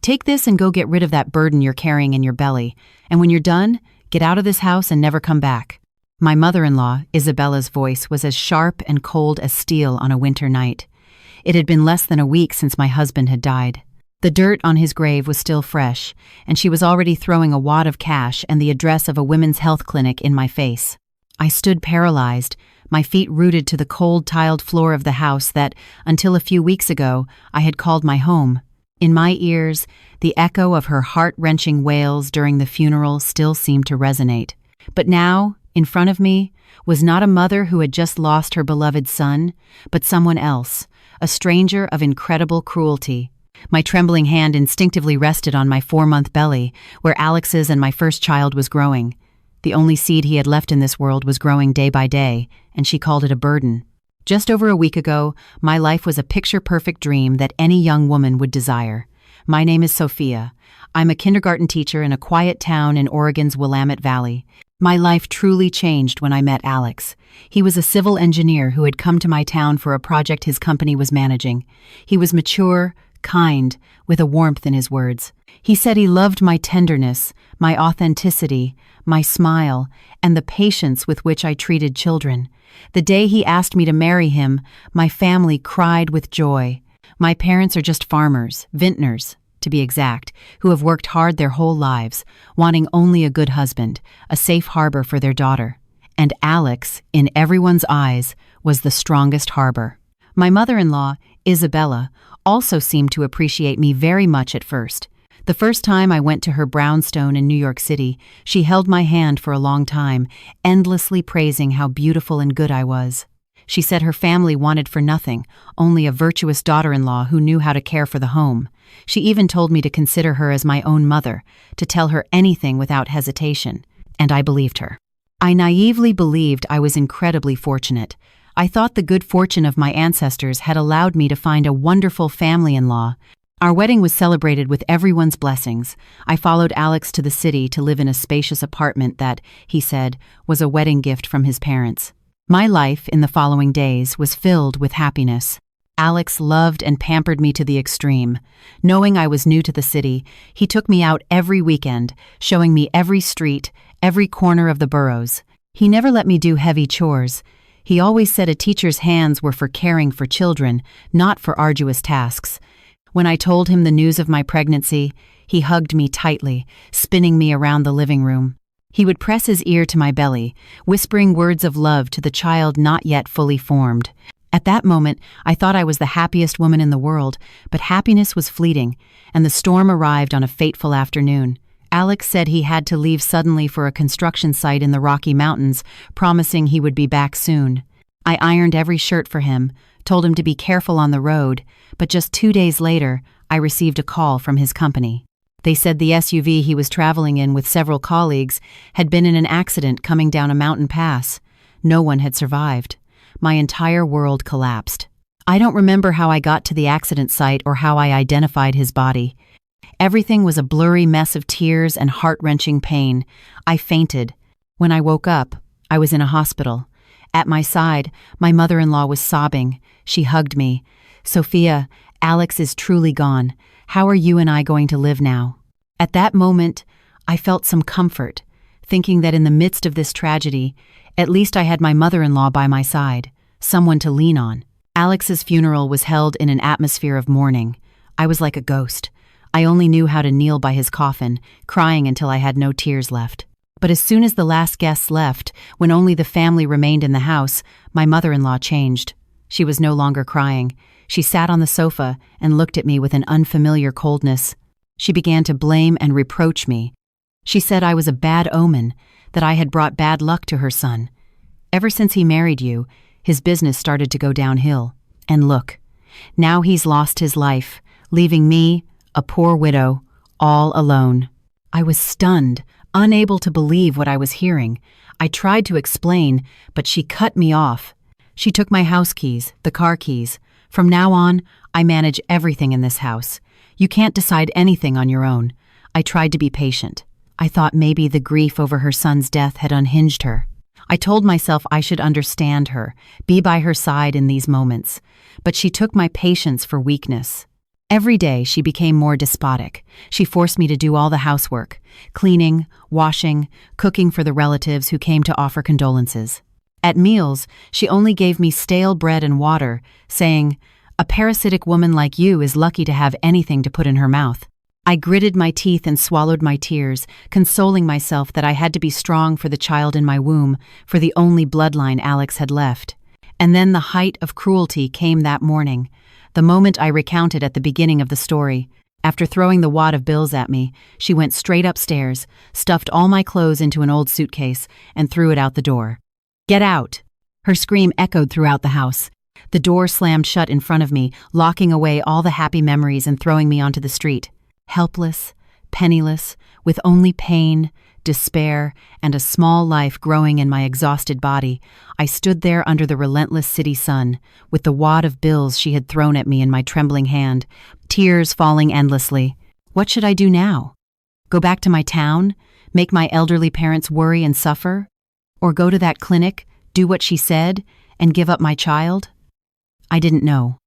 Take this and go get rid of that burden you're carrying in your belly, and when you're done, get out of this house and never come back." My mother-in-law, Isabella's voice was as sharp and cold as steel on a winter night. It had been less than a week since my husband had died. The dirt on his grave was still fresh, and she was already throwing a wad of cash and the address of a women's health clinic in my face. I stood paralyzed, my feet rooted to the cold tiled floor of the house that, until a few weeks ago, I had called my home. In my ears, the echo of her heart-wrenching wails during the funeral still seemed to resonate. But now, in front of me, was not a mother who had just lost her beloved son, but someone else, a stranger of incredible cruelty. My trembling hand instinctively rested on my 4-month belly, where Alex's and my first child was growing. The only seed he had left in this world was growing day by day, and she called it a burden. Just over a week ago, my life was a picture-perfect dream that any young woman would desire. My name is Sophia. I'm a kindergarten teacher in a quiet town in Oregon's Willamette Valley. My life truly changed when I met Alex. He was a civil engineer who had come to my town for a project his company was managing. He was mature, kind, with a warmth in his words. He said he loved my tenderness, my authenticity, my smile, and the patience with which I treated children. The day he asked me to marry him, my family cried with joy. My parents are just farmers, vintners, to be exact, who have worked hard their whole lives, wanting only a good husband, a safe harbor for their daughter. And Alex, in everyone's eyes, was the strongest harbor. My mother-in-law, Isabella, also seemed to appreciate me very much at first. The first time I went to her brownstone in New York City, she held my hand for a long time, endlessly praising how beautiful and good I was. She said her family wanted for nothing, only a virtuous daughter-in-law who knew how to care for the home. She even told me to consider her as my own mother, to tell her anything without hesitation, and I believed her. I naively believed I was incredibly fortunate. I thought the good fortune of my ancestors had allowed me to find a wonderful family-in-law. Our wedding was celebrated with everyone's blessings. I followed Alex to the city to live in a spacious apartment that, he said, was a wedding gift from his parents. My life in the following days was filled with happiness. Alex loved and pampered me to the extreme. Knowing I was new to the city, he took me out every weekend, showing me every street, every corner of the boroughs. He never let me do heavy chores. He always said a teacher's hands were for caring for children, not for arduous tasks. When I told him the news of my pregnancy, he hugged me tightly, spinning me around the living room. He would press his ear to my belly, whispering words of love to the child not yet fully formed. At that moment, I thought I was the happiest woman in the world, but happiness was fleeting, and the storm arrived on a fateful afternoon. Alex said he had to leave suddenly for a construction site in the Rocky Mountains, promising he would be back soon. I ironed every shirt for him, told him to be careful on the road, but just 2 days later, I received a call from his company. They said the SUV he was traveling in with several colleagues had been in an accident coming down a mountain pass. No one had survived. My entire world collapsed. I don't remember how I got to the accident site or how I identified his body. Everything was a blurry mess of tears and heart-wrenching pain. I fainted. When I woke up, I was in a hospital. At my side, my mother-in-law was sobbing. She hugged me. "Sophia, Alex is truly gone. How are you and I going to live now?" At that moment, I felt some comfort, thinking that in the midst of this tragedy, at least I had my mother-in-law by my side, someone to lean on. Alex's funeral was held in an atmosphere of mourning. I was like a ghost. I only knew how to kneel by his coffin, crying until I had no tears left. But as soon as the last guests left, when only the family remained in the house, my mother-in-law changed. She was no longer crying. She sat on the sofa and looked at me with an unfamiliar coldness. She began to blame and reproach me. She said I was a bad omen, that I had brought bad luck to her son. Ever since he married you, his business started to go downhill. And look, now he's lost his life, leaving me, a poor widow, all alone. I was stunned, unable to believe what I was hearing. I tried to explain, but she cut me off. She took my house keys, the car keys. From now on, I manage everything in this house. You can't decide anything on your own. I tried to be patient. I thought maybe the grief over her son's death had unhinged her. I told myself I should understand her, be by her side in these moments. But she took my patience for weakness. Every day she became more despotic. She forced me to do all the housework, cleaning, washing, cooking for the relatives who came to offer condolences. At meals, she only gave me stale bread and water, saying, "A parasitic woman like you is lucky to have anything to put in her mouth." I gritted my teeth and swallowed my tears, consoling myself that I had to be strong for the child in my womb, for the only bloodline Alex had left. And then the height of cruelty came that morning, the moment I recounted at the beginning of the story. After throwing the wad of bills at me, she went straight upstairs, stuffed all my clothes into an old suitcase, and threw it out the door. "Get out!" Her scream echoed throughout the house. The door slammed shut in front of me, locking away all the happy memories and throwing me onto the street. Helpless, penniless, with only pain, despair, and a small life growing in my exhausted body, I stood there under the relentless city sun, with the wad of bills she had thrown at me in my trembling hand, tears falling endlessly. What should I do now? Go back to my town? Make my elderly parents worry and suffer? Or go to that clinic, do what she said, and give up my child? I didn't know.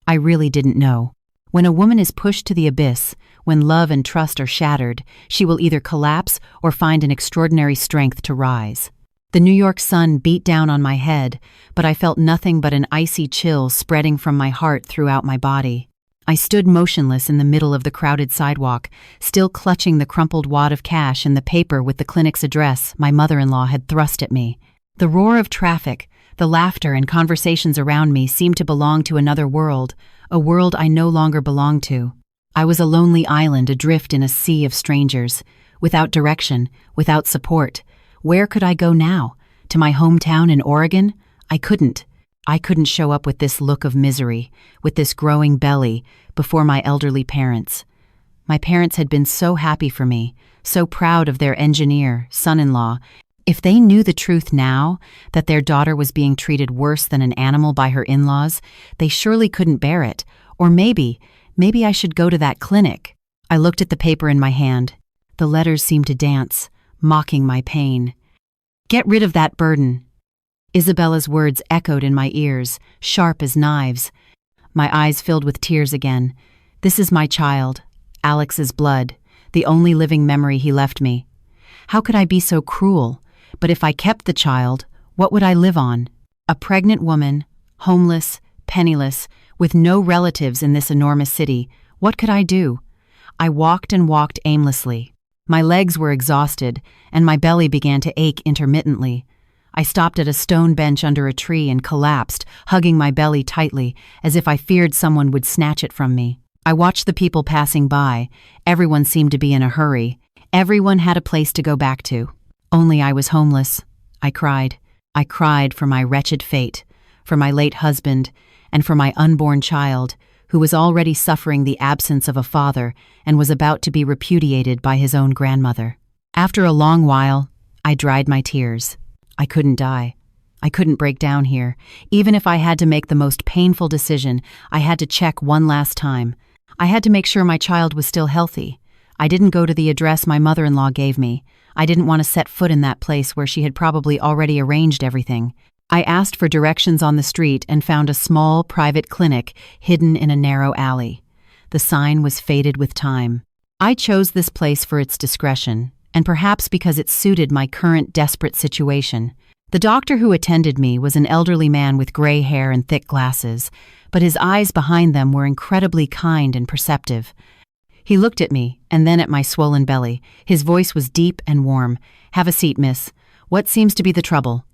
I really didn't know. When a woman is pushed to the abyss, when love and trust are shattered, she will either collapse or find an extraordinary strength to rise. The New York sun beat down on my head, but I felt nothing but an icy chill spreading from my heart throughout my body. I stood motionless in the middle of the crowded sidewalk, still clutching the crumpled wad of cash and the paper with the clinic's address my mother-in-law had thrust at me. The roar of traffic, the laughter and conversations around me seemed to belong to another world, a world I no longer belonged to. I was a lonely island adrift in a sea of strangers, without direction, without support. Where could I go now? To my hometown in Oregon? I couldn't. I couldn't show up with this look of misery, with this growing belly, before my elderly parents. My parents had been so happy for me, so proud of their engineer, son-in-law. If they knew the truth now, that their daughter was being treated worse than an animal by her in-laws, they surely couldn't bear it. Or maybe I should go to that clinic. I looked at the paper in my hand. The letters seemed to dance, mocking my pain. "Get rid of that burden." Isabella's words echoed in my ears, sharp as knives. My eyes filled with tears again. This is my child, Alex's blood, the only living memory he left me. How could I be so cruel? But if I kept the child, what would I live on? A pregnant woman, homeless, penniless, with no relatives in this enormous city. What could I do? I walked and walked aimlessly. My legs were exhausted, and my belly began to ache intermittently. I stopped at a stone bench under a tree and collapsed, hugging my belly tightly, as if I feared someone would snatch it from me. I watched the people passing by. Everyone seemed to be in a hurry. Everyone had a place to go back to. Only I was homeless. I cried. I cried for my wretched fate, for my late husband, and for my unborn child, who was already suffering the absence of a father and was about to be repudiated by his own grandmother. After a long while, I dried my tears. I couldn't die. I couldn't break down here. Even if I had to make the most painful decision, I had to check one last time. I had to make sure my child was still healthy. I didn't go to the address my mother-in-law gave me. I didn't want to set foot in that place where she had probably already arranged everything. I asked for directions on the street and found a small, private clinic hidden in a narrow alley. The sign was faded with time. I chose this place for its discretion, and perhaps because it suited my current desperate situation. The doctor who attended me was an elderly man with gray hair and thick glasses, but his eyes behind them were incredibly kind and perceptive. He looked at me, and then at my swollen belly. His voice was deep and warm. "Have a seat, miss. What seems to be the trouble?"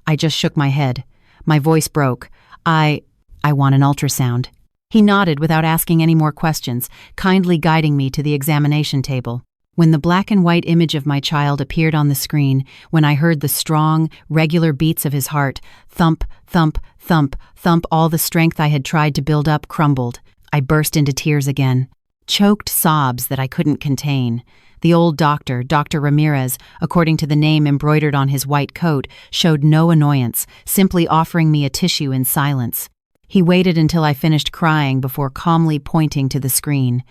I just shook my head. My voice broke. I want an ultrasound." He nodded without asking any more questions, kindly guiding me to the examination table. When the black and white image of my child appeared on the screen, when I heard the strong, regular beats of his heart, thump, thump, thump, thump, all the strength I had tried to build up crumbled. I burst into tears again. Choked sobs that I couldn't contain. The old doctor, Dr. Ramirez, according to the name embroidered on his white coat, showed no annoyance, simply offering me a tissue in silence. He waited until I finished crying before calmly pointing to the screen.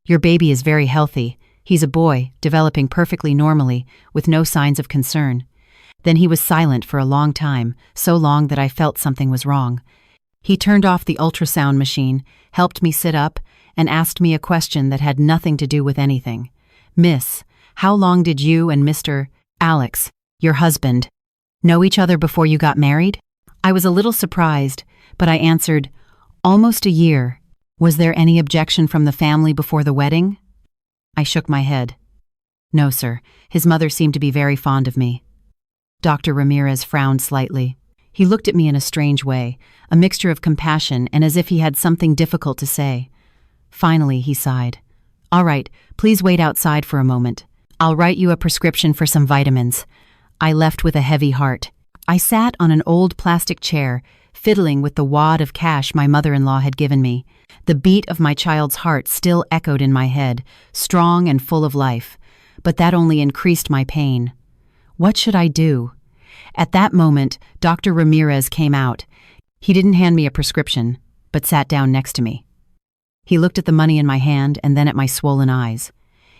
"Your baby is very healthy. He's a boy, developing perfectly normally, with no signs of concern." Then he was silent for a long time, so long that I felt something was wrong. He turned off the ultrasound machine, helped me sit up, and asked me a question that had nothing to do with anything. "Miss, how long did you and Mr. Alex, your husband, know each other before you got married?" I was a little surprised, but I answered, "Almost a year. Was there any objection from the family before the wedding?" I shook my head. "No, sir. His mother seemed to be very fond of me." Dr. Ramirez frowned slightly. He looked at me in a strange way, a mixture of compassion and as if he had something difficult to say. Finally, he sighed. "All right, please wait outside for a moment. I'll write you a prescription for some vitamins." I left with a heavy heart. I sat on an old plastic chair, fiddling with the wad of cash my mother-in-law had given me. The beat of my child's heart still echoed in my head, strong and full of life, but that only increased my pain. What should I do? At that moment, Dr. Ramirez came out. He didn't hand me a prescription, but sat down next to me. He looked at the money in my hand and then at my swollen eyes.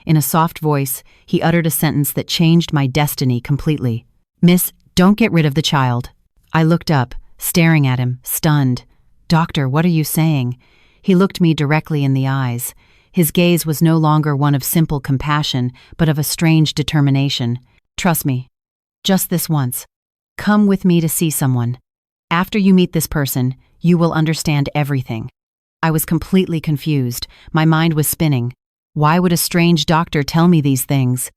In a soft voice, he uttered a sentence that changed my destiny completely. "Miss, don't get rid of the child." I looked up, staring at him, stunned. "Doctor, what are you saying?" He looked me directly in the eyes. His gaze was no longer one of simple compassion, but of a strange determination. "Trust me. Just this once. Come with me to see someone. After you meet this person, you will understand everything." I was completely confused. My mind was spinning. Why would a strange doctor tell me these things?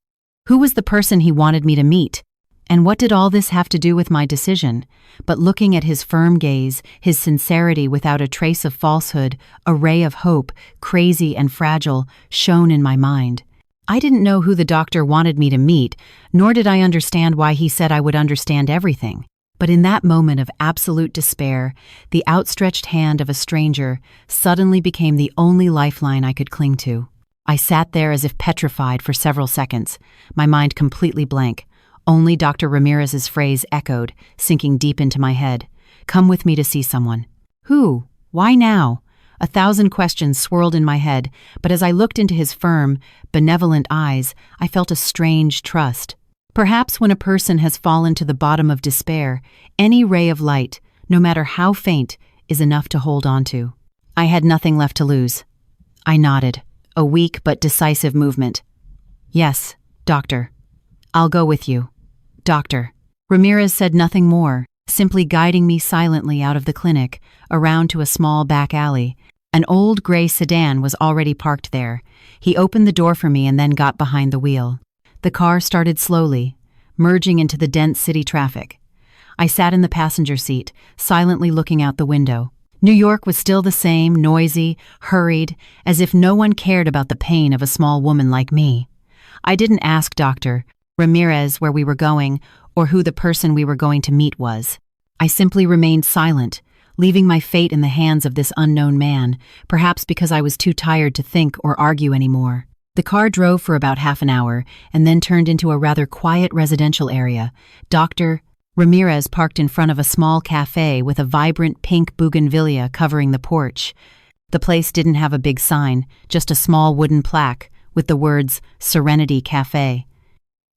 Who was the person he wanted me to meet? And what did all this have to do with my decision? But looking at his firm gaze, his sincerity without a trace of falsehood, a ray of hope, crazy and fragile, shone in my mind. I didn't know who the doctor wanted me to meet, nor did I understand why he said I would understand everything. But in that moment of absolute despair, the outstretched hand of a stranger suddenly became the only lifeline I could cling to. I sat there as if petrified for several seconds, my mind completely blank. Only Dr. Ramirez's phrase echoed, sinking deep into my head. "Come with me to see someone." Who? Why now? 1,000 questions swirled in my head, but as I looked into his firm, benevolent eyes, I felt a strange trust. Perhaps when a person has fallen to the bottom of despair, any ray of light, no matter how faint, is enough to hold on to. I had nothing left to lose. I nodded, a weak but decisive movement. "Yes, doctor. I'll go with you." "Doctor." Ramirez said nothing more, simply guiding me silently out of the clinic, around to a small back alley. An old gray sedan was already parked there. He opened the door for me and then got behind the wheel. The car started slowly, merging into the dense city traffic. I sat in the passenger seat, silently looking out the window. New York was still the same, noisy, hurried, as if no one cared about the pain of a small woman like me. I didn't ask Dr. Ramirez where we were going or who the person we were going to meet was. I simply remained silent, leaving my fate in the hands of this unknown man, perhaps because I was too tired to think or argue anymore. The car drove for about half an hour and then turned into a rather quiet residential area. Dr. Ramirez parked in front of a small cafe with a vibrant pink bougainvillea covering the porch. The place didn't have a big sign, just a small wooden plaque with the words Serenity Cafe.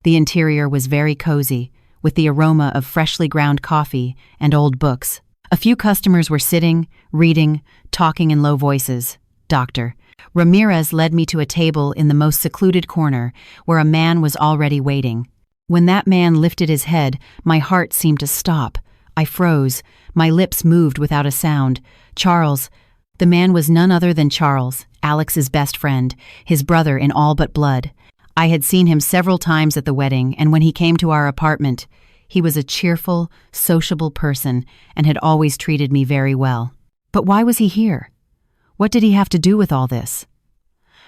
The interior was very cozy, with the aroma of freshly ground coffee and old books. A few customers were sitting, reading, talking in low voices. Dr. Ramirez led me to a table in the most secluded corner, where a man was already waiting. When that man lifted his head, my heart seemed to stop. I froze. My lips moved without a sound. Charles. The man was none other than Charles, Alex's best friend, his brother in all but blood. I had seen him several times at the wedding, and when he came to our apartment, he was a cheerful, sociable person and had always treated me very well. But why was he here? What did he have to do with all this?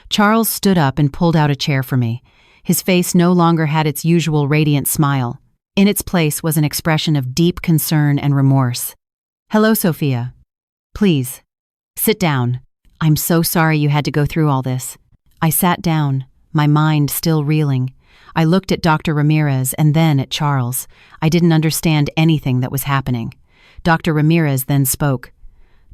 Charles stood up and pulled out a chair for me. His face no longer had its usual radiant smile. In its place was an expression of deep concern and remorse. "Hello, Sophia. Please, sit down. I'm so sorry you had to go through all this." I sat down, my mind still reeling. I looked at Dr. Ramirez and then at Charles. I didn't understand anything that was happening. Dr. Ramirez then spoke.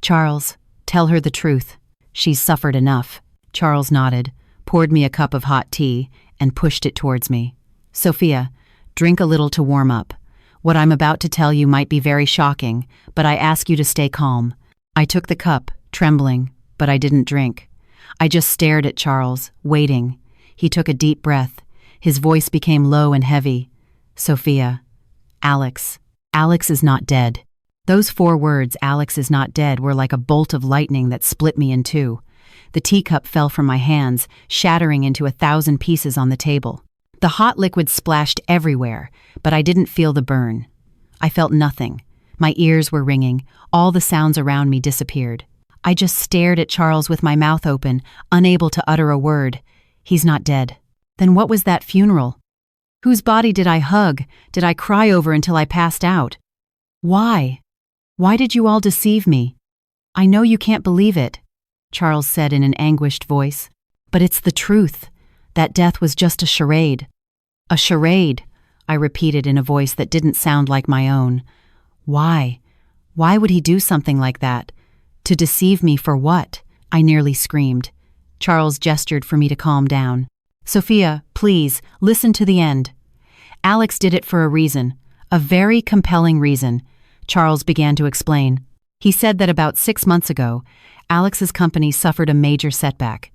"Charles, tell her the truth. She's suffered enough." Charles nodded, poured me a cup of hot tea, and pushed it towards me. "Sophia, drink a little to warm up. What I'm about to tell you might be very shocking, but I ask you to stay calm." I took the cup, trembling, but I didn't drink. I just stared at Charles, waiting. He took a deep breath. His voice became low and heavy. Sophia. Alex. Alex is not dead. Those 4 words, Alex is not dead, were like a bolt of lightning that split me in two. The teacup fell from my hands, shattering into 1,000 pieces on the table. The hot liquid splashed everywhere, but I didn't feel the burn. I felt nothing. My ears were ringing. All the sounds around me disappeared. I just stared at Charles with my mouth open, unable to utter a word. He's not dead. Then what was that funeral? Whose body did I hug? Did I cry over until I passed out? Why? Why did you all deceive me? I know you can't believe it, Charles said in an anguished voice. But it's the truth. That death was just a charade. A charade, I repeated in a voice that didn't sound like my own. Why? Why would he do something like that? To deceive me for what? I nearly screamed. Charles gestured for me to calm down. Sophia, please, listen to the end. Alex did it for a reason, a very compelling reason, Charles began to explain. He said that about 6 months ago, Alex's company suffered a major setback.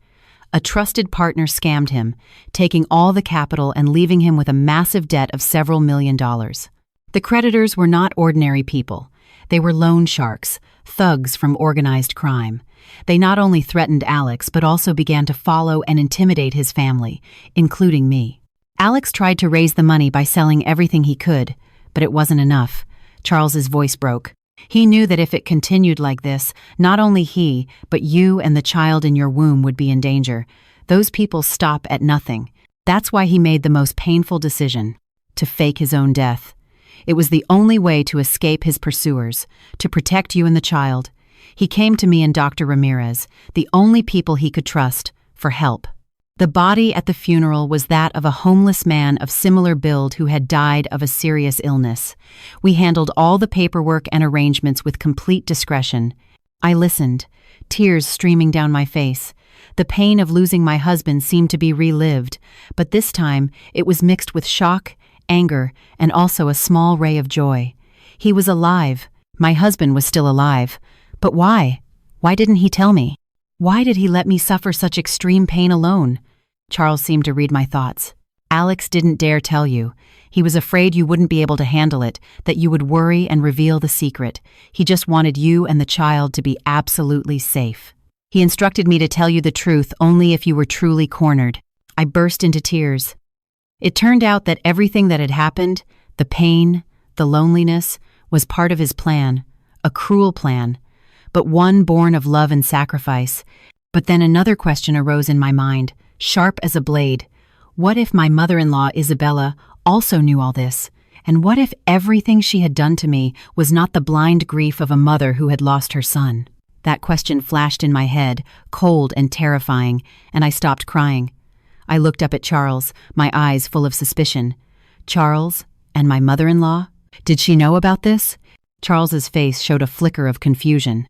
A trusted partner scammed him, taking all the capital and leaving him with a massive debt of several $1,000,000. The creditors were not ordinary people. They were loan sharks, thugs from organized crime. They not only threatened Alex, but also began to follow and intimidate his family, including me. Alex tried to raise the money by selling everything he could, but it wasn't enough. Charles's voice broke. He knew that if it continued like this, not only he, but you and the child in your womb would be in danger. Those people stop at nothing. That's why he made the most painful decision, to fake his own death. It was the only way to escape his pursuers, to protect you and the child. He came to me and Dr. Ramirez, the only people he could trust, for help. The body at the funeral was that of a homeless man of similar build who had died of a serious illness. We handled all the paperwork and arrangements with complete discretion. I listened, tears streaming down my face. The pain of losing my husband seemed to be relived, but this time it was mixed with shock, anger, and also a small ray of joy. He was alive. My husband was still alive. But why? Why didn't he tell me? Why did he let me suffer such extreme pain alone? Charles seemed to read my thoughts. Alex didn't dare tell you. He was afraid you wouldn't be able to handle it, that you would worry and reveal the secret. He just wanted you and the child to be absolutely safe. He instructed me to tell you the truth only if you were truly cornered. I burst into tears. It turned out that everything that had happened, the pain, the loneliness, was part of his plan, a cruel plan, but one born of love and sacrifice. But then another question arose in my mind, sharp as a blade. What if my mother-in-law, Isabella, also knew all this? And what if everything she had done to me was not the blind grief of a mother who had lost her son? That question flashed in my head, cold and terrifying, and I stopped crying. I looked up at Charles, my eyes full of suspicion. Charles? And my mother-in-law? Did she know about this? Charles's face showed a flicker of confusion.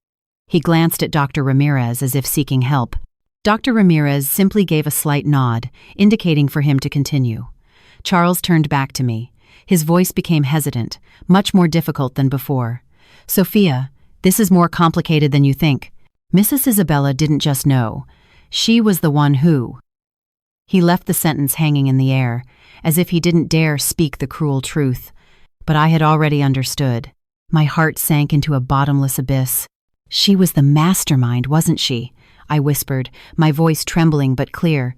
He glanced at Dr. Ramirez as if seeking help. Dr. Ramirez simply gave a slight nod, indicating for him to continue. Charles turned back to me. His voice became hesitant, much more difficult than before. Sophia, this is more complicated than you think. Mrs. Isabella didn't just know. She was the one who... He left the sentence hanging in the air, as if he didn't dare speak the cruel truth. But I had already understood. My heart sank into a bottomless abyss. She was the mastermind, wasn't she? I whispered, my voice trembling but clear.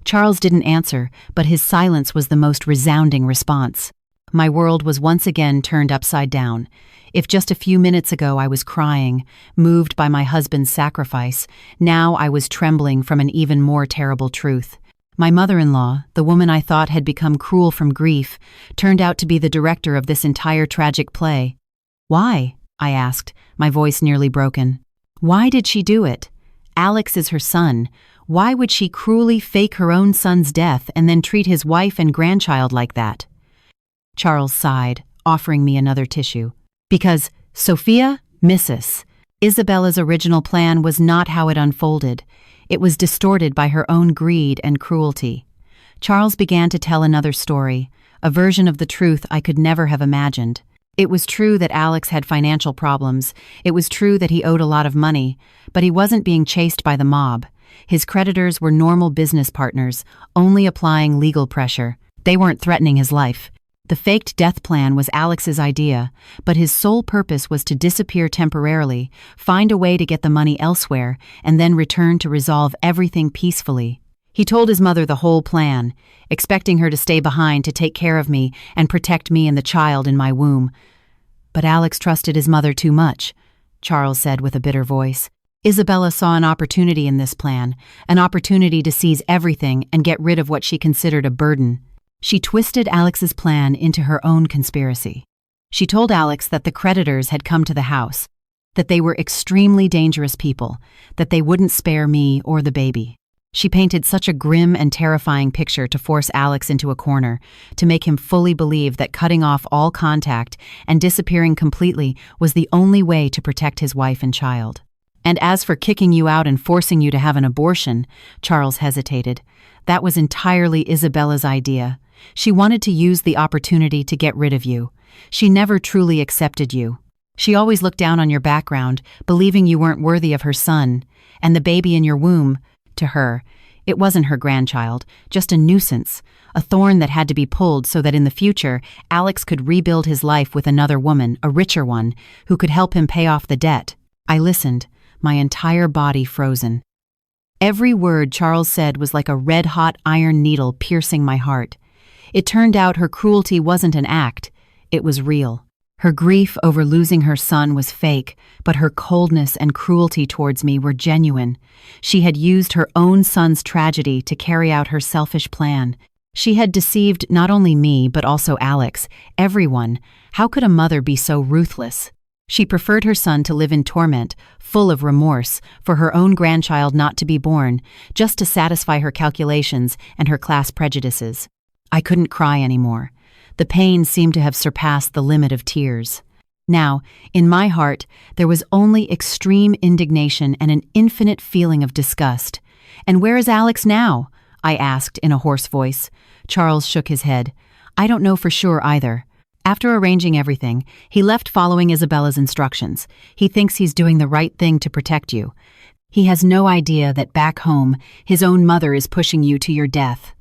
Charles didn't answer, but his silence was the most resounding response. My world was once again turned upside down. If just a few minutes ago I was crying, moved by my husband's sacrifice, now I was trembling from an even more terrible truth. My mother-in-law, the woman I thought had become cruel from grief, turned out to be the director of this entire tragic play. Why? I asked, my voice nearly broken. Why did she do it? Alex is her son. Why would she cruelly fake her own son's death and then treat his wife and grandchild like that? Charles sighed, offering me another tissue. Because, Sophia, Mrs. Isabella's original plan was not how it unfolded. It was distorted by her own greed and cruelty. Charles began to tell another story, a version of the truth I could never have imagined. It was true that Alex had financial problems. It was true that he owed a lot of money, but he wasn't being chased by the mob. His creditors were normal business partners, only applying legal pressure. They weren't threatening his life. The faked death plan was Alex's idea, but his sole purpose was to disappear temporarily, find a way to get the money elsewhere, and then return to resolve everything peacefully. He told his mother the whole plan, expecting her to stay behind to take care of me and protect me and the child in my womb. But Alex trusted his mother too much, Charles said with a bitter voice. Isabella saw an opportunity in this plan, an opportunity to seize everything and get rid of what she considered a burden. She twisted Alex's plan into her own conspiracy. She told Alex that the creditors had come to the house, that they were extremely dangerous people, that they wouldn't spare me or the baby. She painted such a grim and terrifying picture to force Alex into a corner, to make him fully believe that cutting off all contact and disappearing completely was the only way to protect his wife and child. And as for kicking you out and forcing you to have an abortion, Charles hesitated. That was entirely Isabella's idea. She wanted to use the opportunity to get rid of you. She never truly accepted you. She always looked down on your background, believing you weren't worthy of her son, and the baby in your womb. To her, it wasn't her grandchild, just a nuisance, a thorn that had to be pulled so that in the future, Alex could rebuild his life with another woman, a richer one, who could help him pay off the debt. I listened, my entire body frozen. Every word Charles said was like a red-hot iron needle piercing my heart. It turned out her cruelty wasn't an act, it was real. Her grief over losing her son was fake, but her coldness and cruelty towards me were genuine. She had used her own son's tragedy to carry out her selfish plan. She had deceived not only me, but also Alex, everyone. How could a mother be so ruthless? She preferred her son to live in torment, full of remorse, for her own grandchild not to be born, just to satisfy her calculations and her class prejudices. I couldn't cry anymore. The pain seemed to have surpassed the limit of tears. Now, in my heart, there was only extreme indignation and an infinite feeling of disgust. "And where is Alex now?" I asked in a hoarse voice. Charles shook his head. "I don't know for sure either. After arranging everything, he left following Isabella's instructions. He thinks he's doing the right thing to protect you. He has no idea that back home, his own mother is pushing you to your death."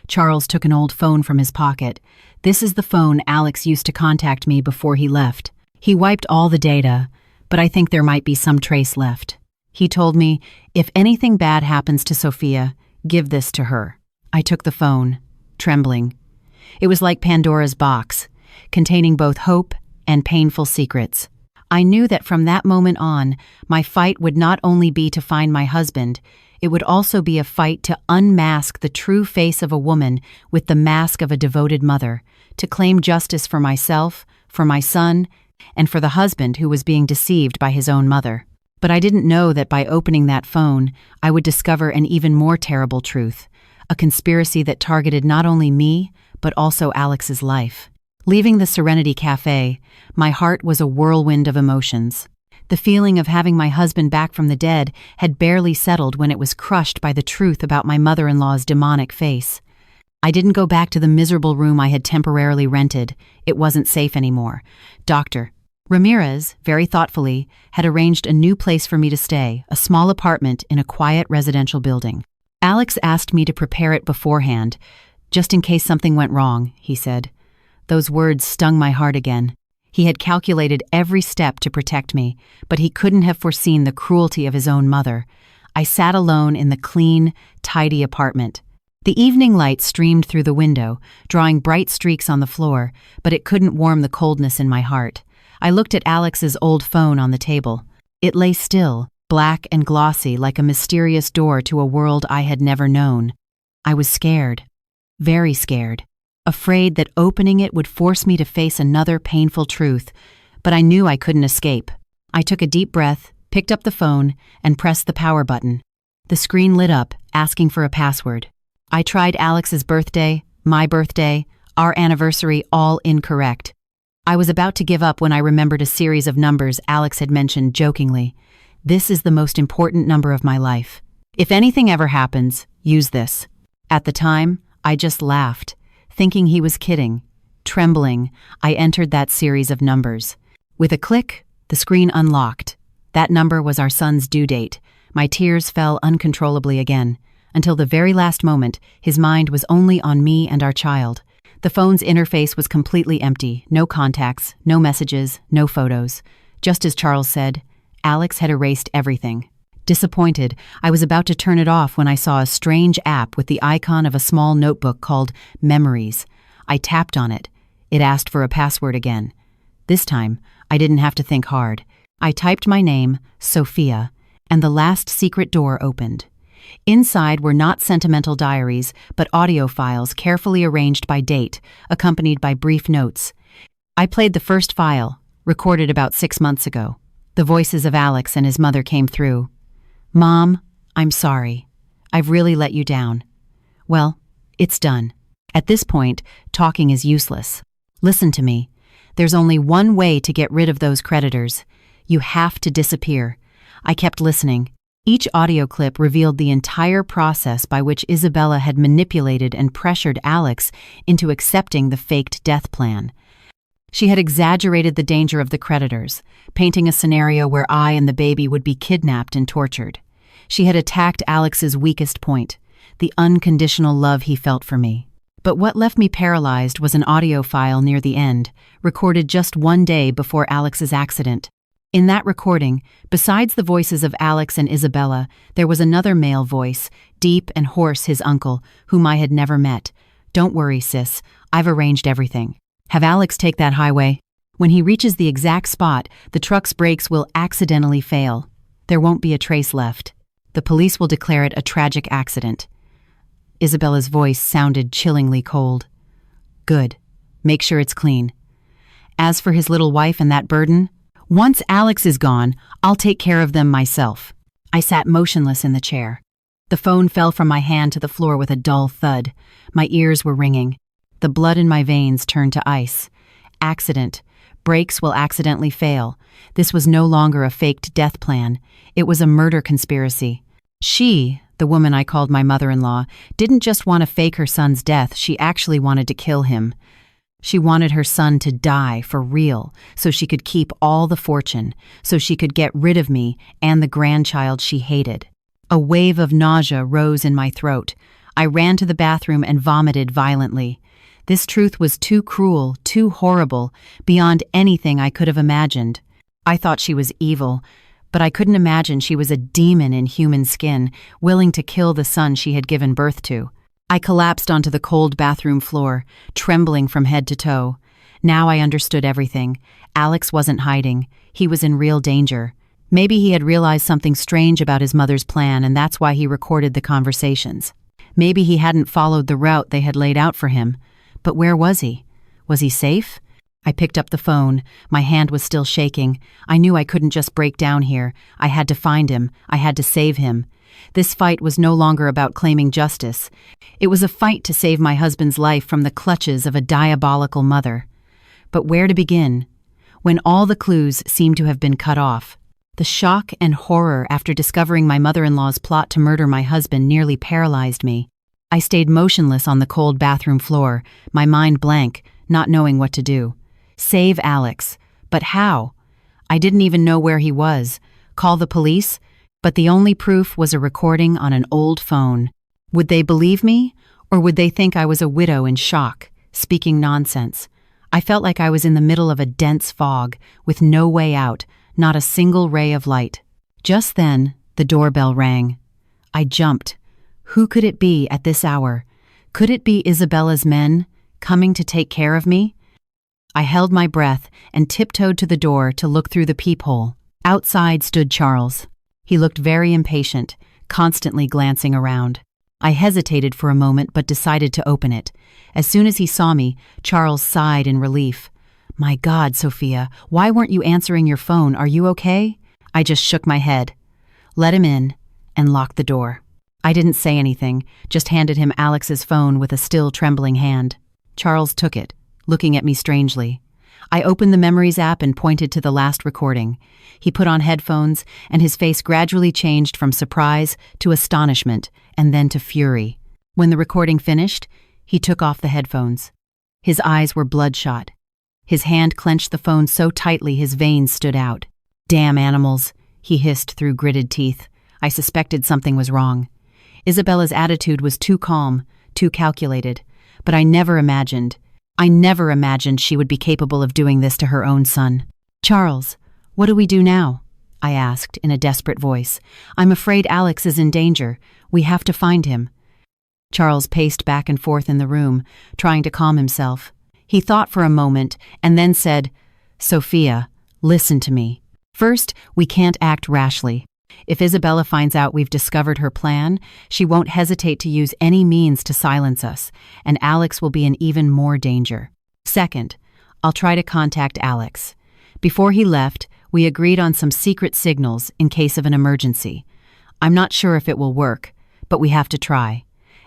Charles took an old phone from his pocket. "This is the phone Alex used to contact me before he left. He wiped all the data, but I think there might be some trace left. He told me, if anything bad happens to Sophia, give this to her." I took the phone, trembling. It was like Pandora's box, containing both hope and painful secrets. I knew that from that moment on, my fight would not only be to find my husband, it would also be a fight to unmask the true face of a woman with the mask of a devoted mother, to claim justice for myself, for my son, and for the husband who was being deceived by his own mother. But I didn't know that by opening that phone, I would discover an even more terrible truth, a conspiracy that targeted not only me, but also Alex's life. Leaving the Serenity Cafe, my heart was a whirlwind of emotions. The feeling of having my husband back from the dead had barely settled when it was crushed by the truth about my mother-in-law's demonic face. I didn't go back to the miserable room I had temporarily rented. It wasn't safe anymore. Dr. Ramirez, very thoughtfully, had arranged a new place for me to stay, a small apartment in a quiet residential building. Alex asked me to prepare it beforehand, just in case something went wrong, he said. Those words stung my heart again. He had calculated every step to protect me, but he couldn't have foreseen the cruelty of his own mother. I sat alone in the clean, tidy apartment. The evening light streamed through the window, drawing bright streaks on the floor, but it couldn't warm the coldness in my heart. I looked at Alex's old phone on the table. It lay still, black and glossy like a mysterious door to a world I had never known. I was scared, very scared. Afraid that opening it would force me to face another painful truth, but I knew I couldn't escape. I took a deep breath, picked up the phone, and pressed the power button. The screen lit up, asking for a password. I tried Alex's birthday, my birthday, our anniversary, all incorrect. I was about to give up when I remembered a series of numbers Alex had mentioned jokingly. "This is the most important number of my life. If anything ever happens, use this." At the time, I just laughed, thinking he was kidding. Trembling, I entered that series of numbers. With a click, the screen unlocked. That number was our son's due date, My tears fell uncontrollably again. Until the very last moment, his mind was only on me and our child. The phone's interface was completely empty. No contacts, no messages, no photos. Just as Charles said, Alex had erased everything. Disappointed, I was about to turn it off when I saw a strange app with the icon of a small notebook called Memories. I tapped on it. It asked for a password again. This time, I didn't have to think hard. I typed my name, Sophia, and the last secret door opened. Inside were not sentimental diaries, but audio files carefully arranged by date, accompanied by brief notes. I played the first file, recorded about 6 months ago. The voices of Alex and his mother came through. "Mom, I'm sorry. I've really let you down. Well, it's done. At this point, talking is useless. Listen to me. There's only one way to get rid of those creditors. You have to disappear." I kept listening. Each audio clip revealed the entire process by which Isabella had manipulated and pressured Alex into accepting the faked death plan. She had exaggerated the danger of the creditors, painting a scenario where I and the baby would be kidnapped and tortured. She had attacked Alex's weakest point, the unconditional love he felt for me. But what left me paralyzed was an audio file near the end, recorded just 1 day before Alex's accident. In that recording, besides the voices of Alex and Isabella, there was another male voice, deep and hoarse, his uncle, whom I had never met. "Don't worry, sis. I've arranged everything. Have Alex take that highway. When he reaches the exact spot, the truck's brakes will accidentally fail. There won't be a trace left. The police will declare it a tragic accident." Isabella's voice sounded chillingly cold. "Good. Make sure it's clean. As for his little wife and that burden, once Alex is gone, I'll take care of them myself." I sat motionless in the chair. The phone fell from my hand to the floor with a dull thud. My ears were ringing. The blood in my veins turned to ice. Accident. Brakes will accidentally fail. This was no longer a faked death plan. It was a murder conspiracy. She, the woman I called my mother-in-law, didn't just want to fake her son's death, she actually wanted to kill him. She wanted her son to die for real, so she could keep all the fortune, so she could get rid of me and the grandchild she hated. A wave of nausea rose in my throat. I ran to the bathroom and vomited violently. This truth was too cruel, too horrible, beyond anything I could have imagined. I thought she was evil, but I couldn't imagine she was a demon in human skin, willing to kill the son she had given birth to. I collapsed onto the cold bathroom floor, trembling from head to toe. Now I understood everything. Alex wasn't hiding. He was in real danger. Maybe he had realized something strange about his mother's plan, and that's why he recorded the conversations. Maybe he hadn't followed the route they had laid out for him. But where was he? Was he safe? I picked up the phone. My hand was still shaking. I knew I couldn't just break down here. I had to find him. I had to save him. This fight was no longer about claiming justice. It was a fight to save my husband's life from the clutches of a diabolical mother. But where to begin? When all the clues seemed to have been cut off, the shock and horror after discovering my mother-in-law's plot to murder my husband nearly paralyzed me. I stayed motionless on the cold bathroom floor, my mind blank, not knowing what to do. Save Alex. But how? I didn't even know where he was. Call the police? But the only proof was a recording on an old phone. Would they believe me, or would they think I was a widow in shock, speaking nonsense? I felt like I was in the middle of a dense fog, with no way out, not a single ray of light. Just then, the doorbell rang. I jumped. Who could it be at this hour? Could it be Isabella's men, coming to take care of me? I held my breath and tiptoed to the door to look through the peephole. Outside stood Charles. He looked very impatient, constantly glancing around. I hesitated for a moment but decided to open it. As soon as he saw me, Charles sighed in relief. "My God, Sophia, why weren't you answering your phone? Are you okay?" I just shook my head, let him in, and locked the door. I didn't say anything, just handed him Alex's phone with a still trembling hand. Charles took it, looking at me strangely. I opened the Memories app and pointed to the last recording. He put on headphones, and his face gradually changed from surprise to astonishment, and then to fury. When the recording finished, he took off the headphones. His eyes were bloodshot. His hand clenched the phone so tightly his veins stood out. "Damn animals," he hissed through gritted teeth. I suspected something was wrong. Isabella's attitude was too calm, too calculated, but I never imagined she would be capable of doing this to her own son. "Charles, what do we do now?" I asked in a desperate voice. "I'm afraid Alex is in danger. We have to find him." Charles paced back and forth in the room, trying to calm himself. He thought for a moment and then said, "Sophia, listen to me. First, we can't act rashly. If Isabella finds out we've discovered her plan, she won't hesitate to use any means to silence us, and Alex will be in even more danger. Second, I'll try to contact Alex. Before he left, we agreed on some secret signals in case of an emergency. I'm not sure if it will work, but we have to try."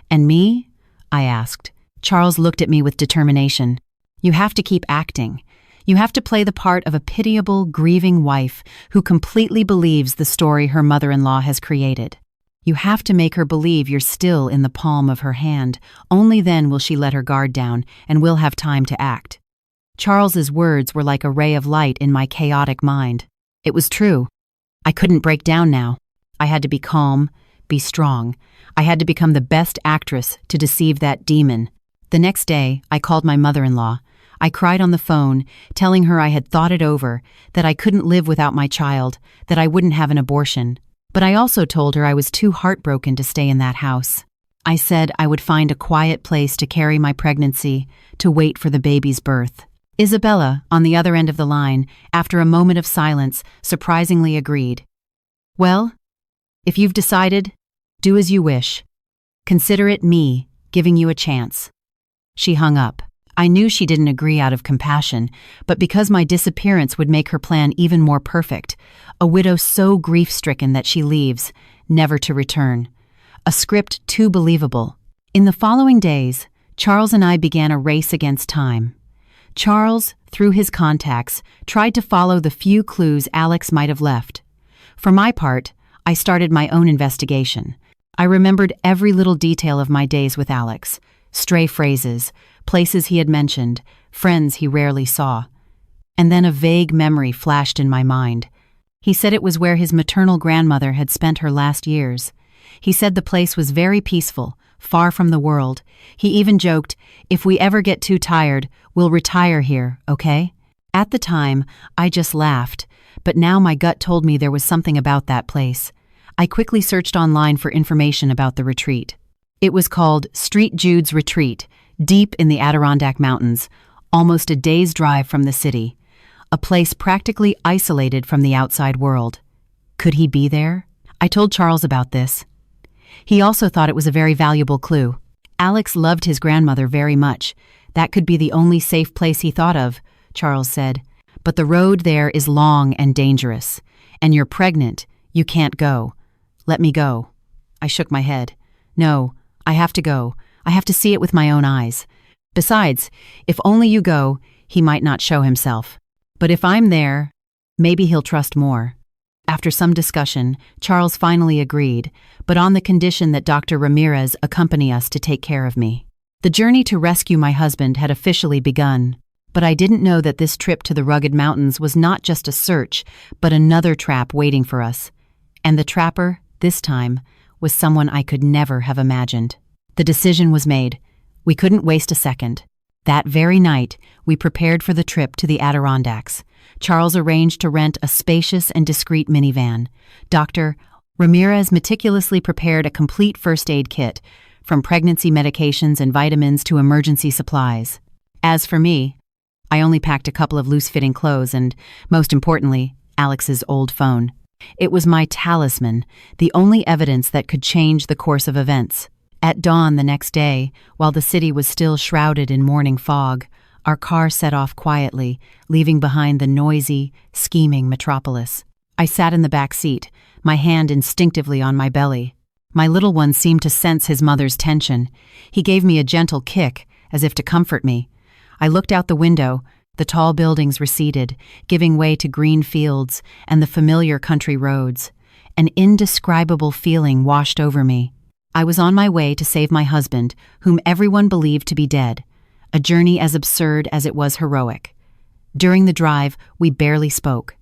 "And me?" I asked. Charles looked at me with determination. "You have to keep acting. You have to play the part of a pitiable, grieving wife who completely believes the story her mother-in-law has created. You have to make her believe you're still in the palm of her hand. Only then will she let her guard down, and we'll have time to act." Charles's words were like a ray of light in my chaotic mind. It was true. I couldn't break down now. I had to be calm, be strong. I had to become the best actress to deceive that demon. The next day, I called my mother-in-law. I cried on the phone, telling her I had thought it over, that I couldn't live without my child, that I wouldn't have an abortion. But I also told her I was too heartbroken to stay in that house. I said I would find a quiet place to carry my pregnancy, to wait for the baby's birth. Isabella, on the other end of the line, after a moment of silence, surprisingly agreed. "Well, if you've decided, do as you wish. Consider it me giving you a chance." She hung up. I knew she didn't agree out of compassion, but because my disappearance would make her plan even more perfect. A widow so grief-stricken that she leaves, never to return. A script too believable. In the following days, Charles and I began a race against time. Charles, through his contacts, tried to follow the few clues Alex might have left. For my part, I started my own investigation. I remembered every little detail of my days with Alex. Stray phrases, places he had mentioned, friends he rarely saw. And then a vague memory flashed in my mind. He said it was where his maternal grandmother had spent her last years. He said the place was very peaceful, far from the world. He even joked, "If we ever get too tired, we'll retire here, okay?" At the time, I just laughed, but now my gut told me there was something about that place. I quickly searched online for information about the retreat. It was called St. Jude's Retreat, deep in the Adirondack Mountains, almost a day's drive from the city. A place practically isolated from the outside world. Could he be there? I told Charles about this. He also thought it was a very valuable clue. Alex loved his grandmother very much. That could be the only safe place he thought of, Charles said. But the road there is long and dangerous. And you're pregnant. You can't go. Let me go. I shook my head. No, I have to go. I have to see it with my own eyes. Besides, if only you go, he might not show himself. But if I'm there, maybe he'll trust more. After some discussion, Charles finally agreed, but on the condition that Dr. Ramirez accompany us to take care of me. The journey to rescue my husband had officially begun, but I didn't know that this trip to the rugged mountains was not just a search, but another trap waiting for us. And the trapper, this time, was someone I could never have imagined. The decision was made. We couldn't waste a second. That very night, we prepared for the trip to the Adirondacks. Charles arranged to rent a spacious and discreet minivan. Dr. Ramirez meticulously prepared a complete first aid kit, from pregnancy medications and vitamins to emergency supplies. As for me, I only packed a couple of loose-fitting clothes and, most importantly, Alex's old phone. It was my talisman, the only evidence that could change the course of events. At dawn the next day, while the city was still shrouded in morning fog, our car set off quietly, leaving behind the noisy, scheming metropolis. I sat in the back seat, my hand instinctively on my belly. My little one seemed to sense his mother's tension. He gave me a gentle kick, as if to comfort me. I looked out the window. The tall buildings receded, giving way to green fields and the familiar country roads. An indescribable feeling washed over me. I was on my way to save my husband, whom everyone believed to be dead, a journey as absurd as it was heroic. During the drive, we barely spoke.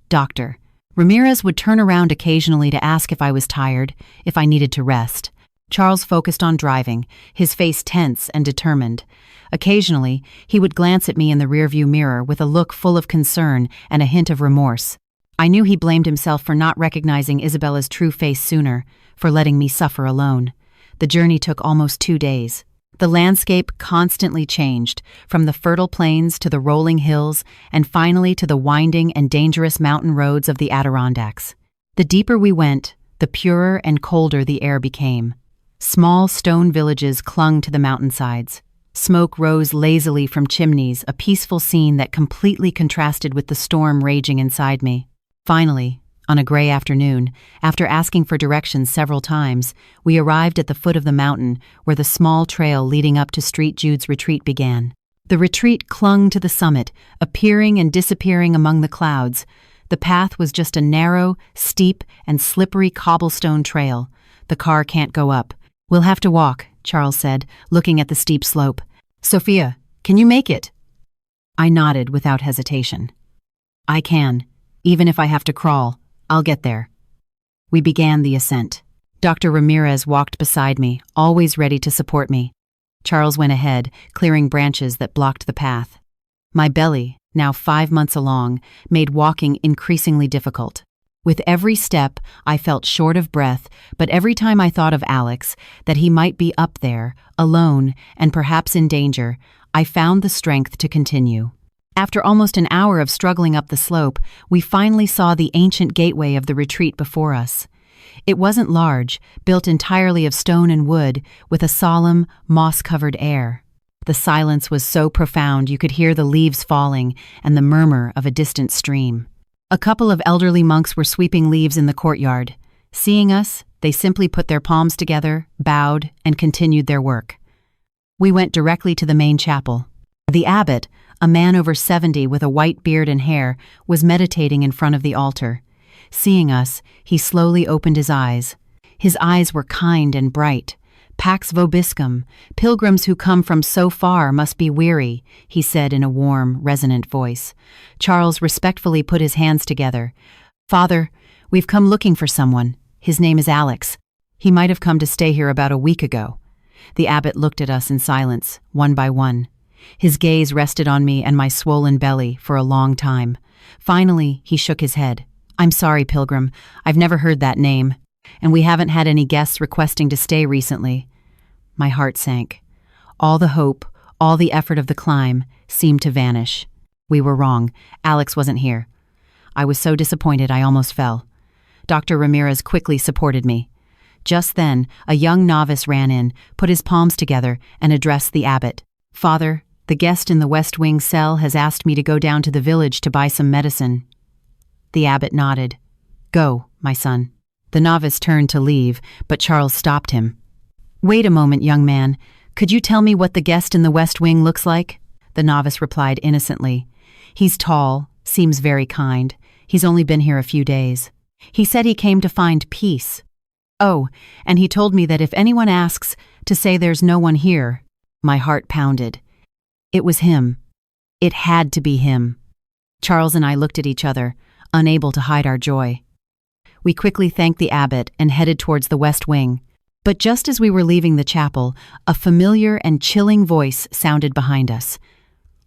"Doctor, Ramirez would turn around occasionally to ask if I was tired, if I needed to rest. Charles focused on driving, his face tense and determined. Occasionally, he would glance at me in the rearview mirror with a look full of concern and a hint of remorse. I knew he blamed himself for not recognizing Isabella's true face sooner, for letting me suffer alone. The journey took almost 2 days. The landscape constantly changed, from the fertile plains to the rolling hills, and finally to the winding and dangerous mountain roads of the Adirondacks. The deeper we went, the purer and colder the air became. Small stone villages clung to the mountainsides. Smoke rose lazily from chimneys, a peaceful scene that completely contrasted with the storm raging inside me. Finally, on a gray afternoon, after asking for directions several times, we arrived at the foot of the mountain where the small trail leading up to Street Jude's retreat began. The retreat clung to the summit, appearing and disappearing among the clouds. The path was just a narrow, steep, and slippery cobblestone trail. "The car can't go up. We'll have to walk," Charles said, looking at the steep slope. "Sophia, can you make it?" I nodded without hesitation. "I can. Even if I have to crawl, I'll get there." We began the ascent. Dr. Ramirez walked beside me, always ready to support me. Charles went ahead, clearing branches that blocked the path. My belly, now 5 months along, made walking increasingly difficult. With every step, I felt short of breath, but every time I thought of Alex, that he might be up there, alone, and perhaps in danger, I found the strength to continue. After almost an hour of struggling up the slope, we finally saw the ancient gateway of the retreat before us. It wasn't large, built entirely of stone and wood, with a solemn, moss-covered air. The silence was so profound you could hear the leaves falling and the murmur of a distant stream. A couple of elderly monks were sweeping leaves in the courtyard. Seeing us, they simply put their palms together, bowed, and continued their work. We went directly to the main chapel. The abbot, a man over 70 with a white beard and hair, was meditating in front of the altar. Seeing us, he slowly opened his eyes. His eyes were kind and bright. "Pax vobiscum, pilgrims who come from so far must be weary," he said in a warm, resonant voice. Charles respectfully put his hands together. "Father, we've come looking for someone. His name is Alex. He might have come to stay here about a week ago." The abbot looked at us in silence, one by one. His gaze rested on me and my swollen belly for a long time. Finally, he shook his head. "I'm sorry, pilgrim. I've never heard that name. And we haven't had any guests requesting to stay recently." My heart sank. All the hope, all the effort of the climb seemed to vanish. We were wrong. Alex wasn't here. I was so disappointed I almost fell. Dr. Ramirez quickly supported me. Just then, a young novice ran in, put his palms together, and addressed the abbot. "Father, the guest in the West Wing cell has asked me to go down to the village to buy some medicine." The abbot nodded. "Go, my son." The novice turned to leave, but Charles stopped him. "Wait a moment, young man. Could you tell me what the guest in the West Wing looks like?" The novice replied innocently. "He's tall, seems very kind. He's only been here a few days. He said he came to find peace. Oh, and he told me that if anyone asks, to say there's no one here." My heart pounded. It was him. It had to be him. Charles and I looked at each other, unable to hide our joy. We quickly thanked the abbot and headed towards the West Wing. But just as we were leaving the chapel, a familiar and chilling voice sounded behind us.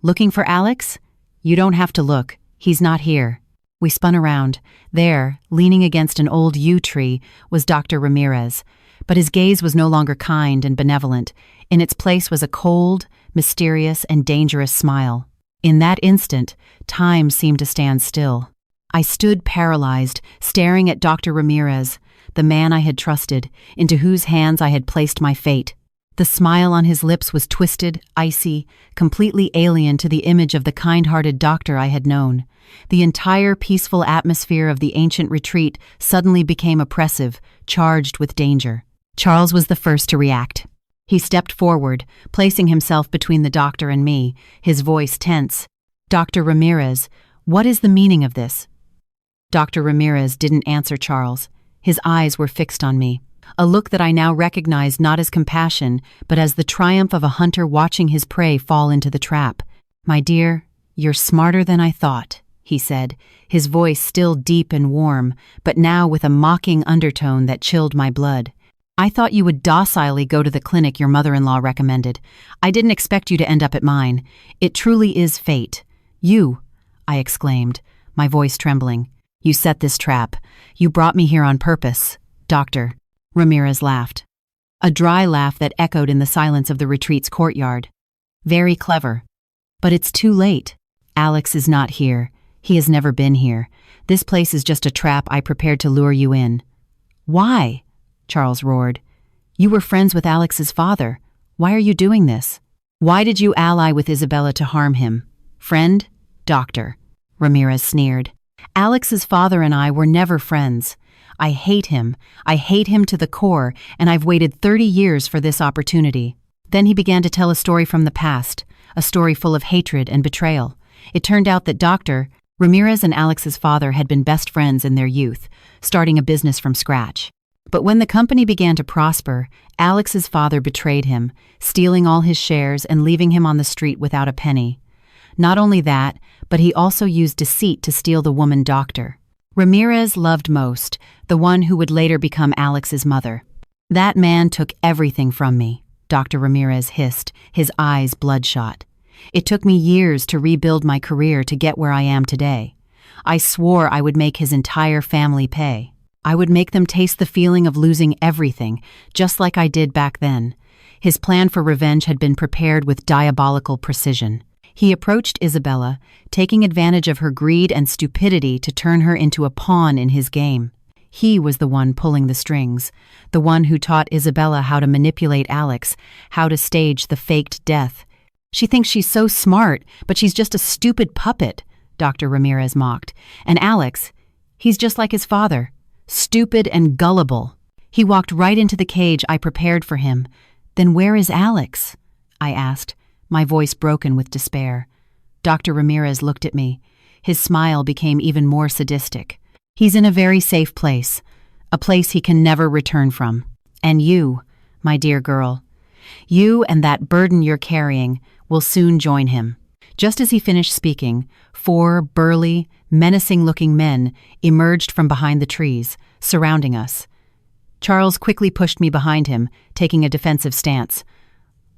"Looking for Alex? You don't have to look. He's not here." We spun around. There, leaning against an old yew tree, was Dr. Ramirez. But his gaze was no longer kind and benevolent. In its place was a cold, mysterious, and dangerous smile. In that instant, time seemed to stand still. I stood paralyzed, staring at Dr. Ramirez, the man I had trusted, into whose hands I had placed my fate. The smile on his lips was twisted, icy, completely alien to the image of the kind-hearted doctor I had known. The entire peaceful atmosphere of the ancient retreat suddenly became oppressive, charged with danger. Charles was the first to react. He stepped forward, placing himself between the doctor and me, his voice tense. "Dr. Ramirez, what is the meaning of this?" Dr. Ramirez didn't answer Charles. His eyes were fixed on me, a look that I now recognized not as compassion, but as the triumph of a hunter watching his prey fall into the trap. "My dear, you're smarter than I thought," he said, his voice still deep and warm, but now with a mocking undertone that chilled my blood. "I thought you would docilely go to the clinic your mother-in-law recommended. I didn't expect you to end up at mine. It truly is fate. You," I exclaimed, my voice trembling. "You set this trap. You brought me here on purpose, Doctor." Ramirez laughed. A dry laugh that echoed in the silence of the retreat's courtyard. "Very clever. But it's too late. Alex is not here. He has never been here. This place is just a trap I prepared to lure you in." "Why?" Charles roared. "You were friends with Alex's father. Why are you doing this? Why did you ally with Isabella to harm him? Friend? Doctor," Ramirez sneered. "Alex's father and I were never friends. I hate him. I hate him to the core, and I've waited 30 years for this opportunity." Then he began to tell a story from the past, a story full of hatred and betrayal. It turned out that Dr. Ramirez and Alex's father had been best friends in their youth, starting a business from scratch. But when the company began to prosper, Alex's father betrayed him, stealing all his shares and leaving him on the street without a penny. Not only that, but he also used deceit to steal the woman Doctor Ramirez loved most, the one who would later become Alex's mother. "That man took everything from me," Dr. Ramirez hissed, his eyes bloodshot. "It took me years to rebuild my career to get where I am today. I swore I would make his entire family pay. I would make them taste the feeling of losing everything, just like I did back then." His plan for revenge had been prepared with diabolical precision. He approached Isabella, taking advantage of her greed and stupidity to turn her into a pawn in his game. He was the one pulling the strings, the one who taught Isabella how to manipulate Alex, how to stage the faked death. "She thinks she's so smart, but she's just a stupid puppet," Dr. Ramirez mocked. "And Alex, he's just like his father, stupid and gullible." He walked right into the cage I prepared for him. "Then where is Alex?" I asked, my voice broken with despair. Dr. Ramirez looked at me. His smile became even more sadistic. "He's in a very safe place, a place he can never return from. And you, my dear girl, you and that burden you're carrying will soon join him." Just as he finished speaking, 4 burly, menacing-looking men emerged from behind the trees, surrounding us. Charles quickly pushed me behind him, taking a defensive stance.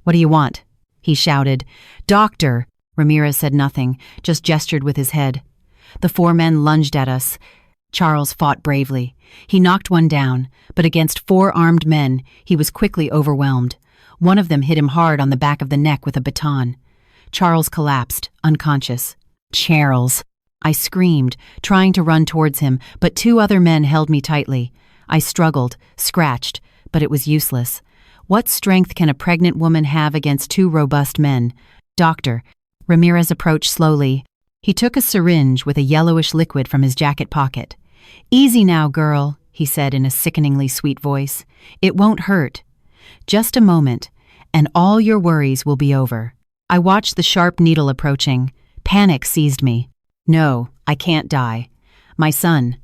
"What do you want?" he shouted. "Doctor!" Ramirez said nothing, just gestured with his head. The 4 men lunged at us. Charles fought bravely. He knocked one down, but against 4 armed men, he was quickly overwhelmed. One of them hit him hard on the back of the neck with a baton. Charles collapsed, unconscious. "Charles!" I screamed, trying to run towards him, but 2 other men held me tightly. I struggled, scratched, but it was useless. What strength can a pregnant woman have against 2 robust men? "Doctor," Ramirez approached slowly. He took a syringe with a yellowish liquid from his jacket pocket. "Easy now, girl," he said in a sickeningly sweet voice. "It won't hurt. Just a moment, and all your worries will be over." I watched the sharp needle approaching. Panic seized me. No, I can't die. My son.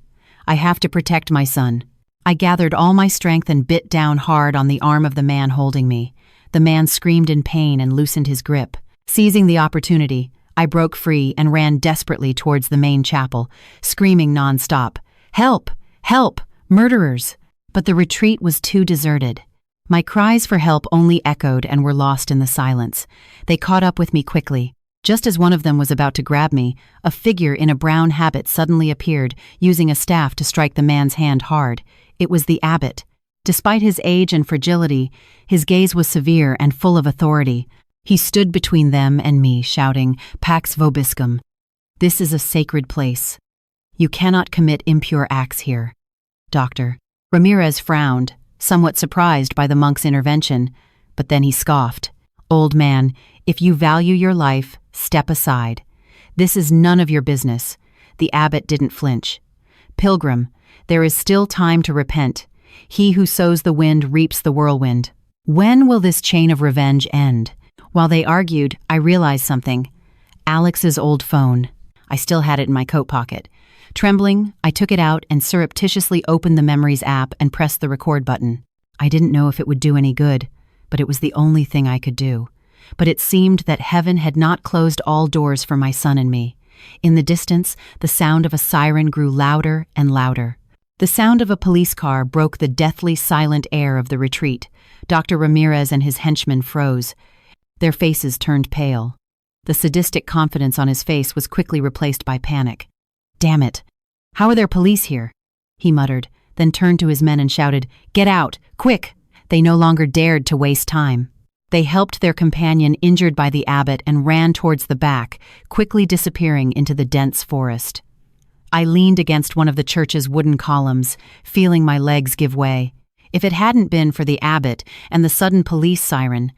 I have to protect my son. I gathered all my strength and bit down hard on the arm of the man holding me. The man screamed in pain and loosened his grip. Seizing the opportunity, I broke free and ran desperately towards the main chapel, screaming nonstop, "Help! Help! Murderers!" But the retreat was too deserted. My cries for help only echoed and were lost in the silence. They caught up with me quickly. Just as one of them was about to grab me, a figure in a brown habit suddenly appeared, using a staff to strike the man's hand hard. It was the abbot. Despite his age and fragility, his gaze was severe and full of authority. He stood between them and me, shouting, "Pax vobiscum." This is a sacred place. You cannot commit impure acts here. Doctor. Ramirez frowned, somewhat surprised by the monk's intervention, but then he scoffed. Old man, if you value your life, step aside. This is none of your business. The abbot didn't flinch. Pilgrim, there is still time to repent. He who sows the wind reaps the whirlwind. When will this chain of revenge end? While they argued, I realized something. Alex's old phone. I still had it in my coat pocket. Trembling, I took it out and surreptitiously opened the Memories app and pressed the record button. I didn't know if it would do any good, but it was the only thing I could do. But it seemed that heaven had not closed all doors for my son and me. In the distance, the sound of a siren grew louder and louder. The sound of a police car broke the deathly silent air of the retreat. Dr. Ramirez and his henchmen froze. Their faces turned pale. The sadistic confidence on his face was quickly replaced by panic. "Damn it! How are there police here?" he muttered, then turned to his men and shouted, "Get out! Quick!" They no longer dared to waste time. They helped their companion injured by the abbot and ran towards the back, quickly disappearing into the dense forest. I leaned against one of the church's wooden columns, feeling my legs give way. If it hadn't been for the abbot and the sudden police siren,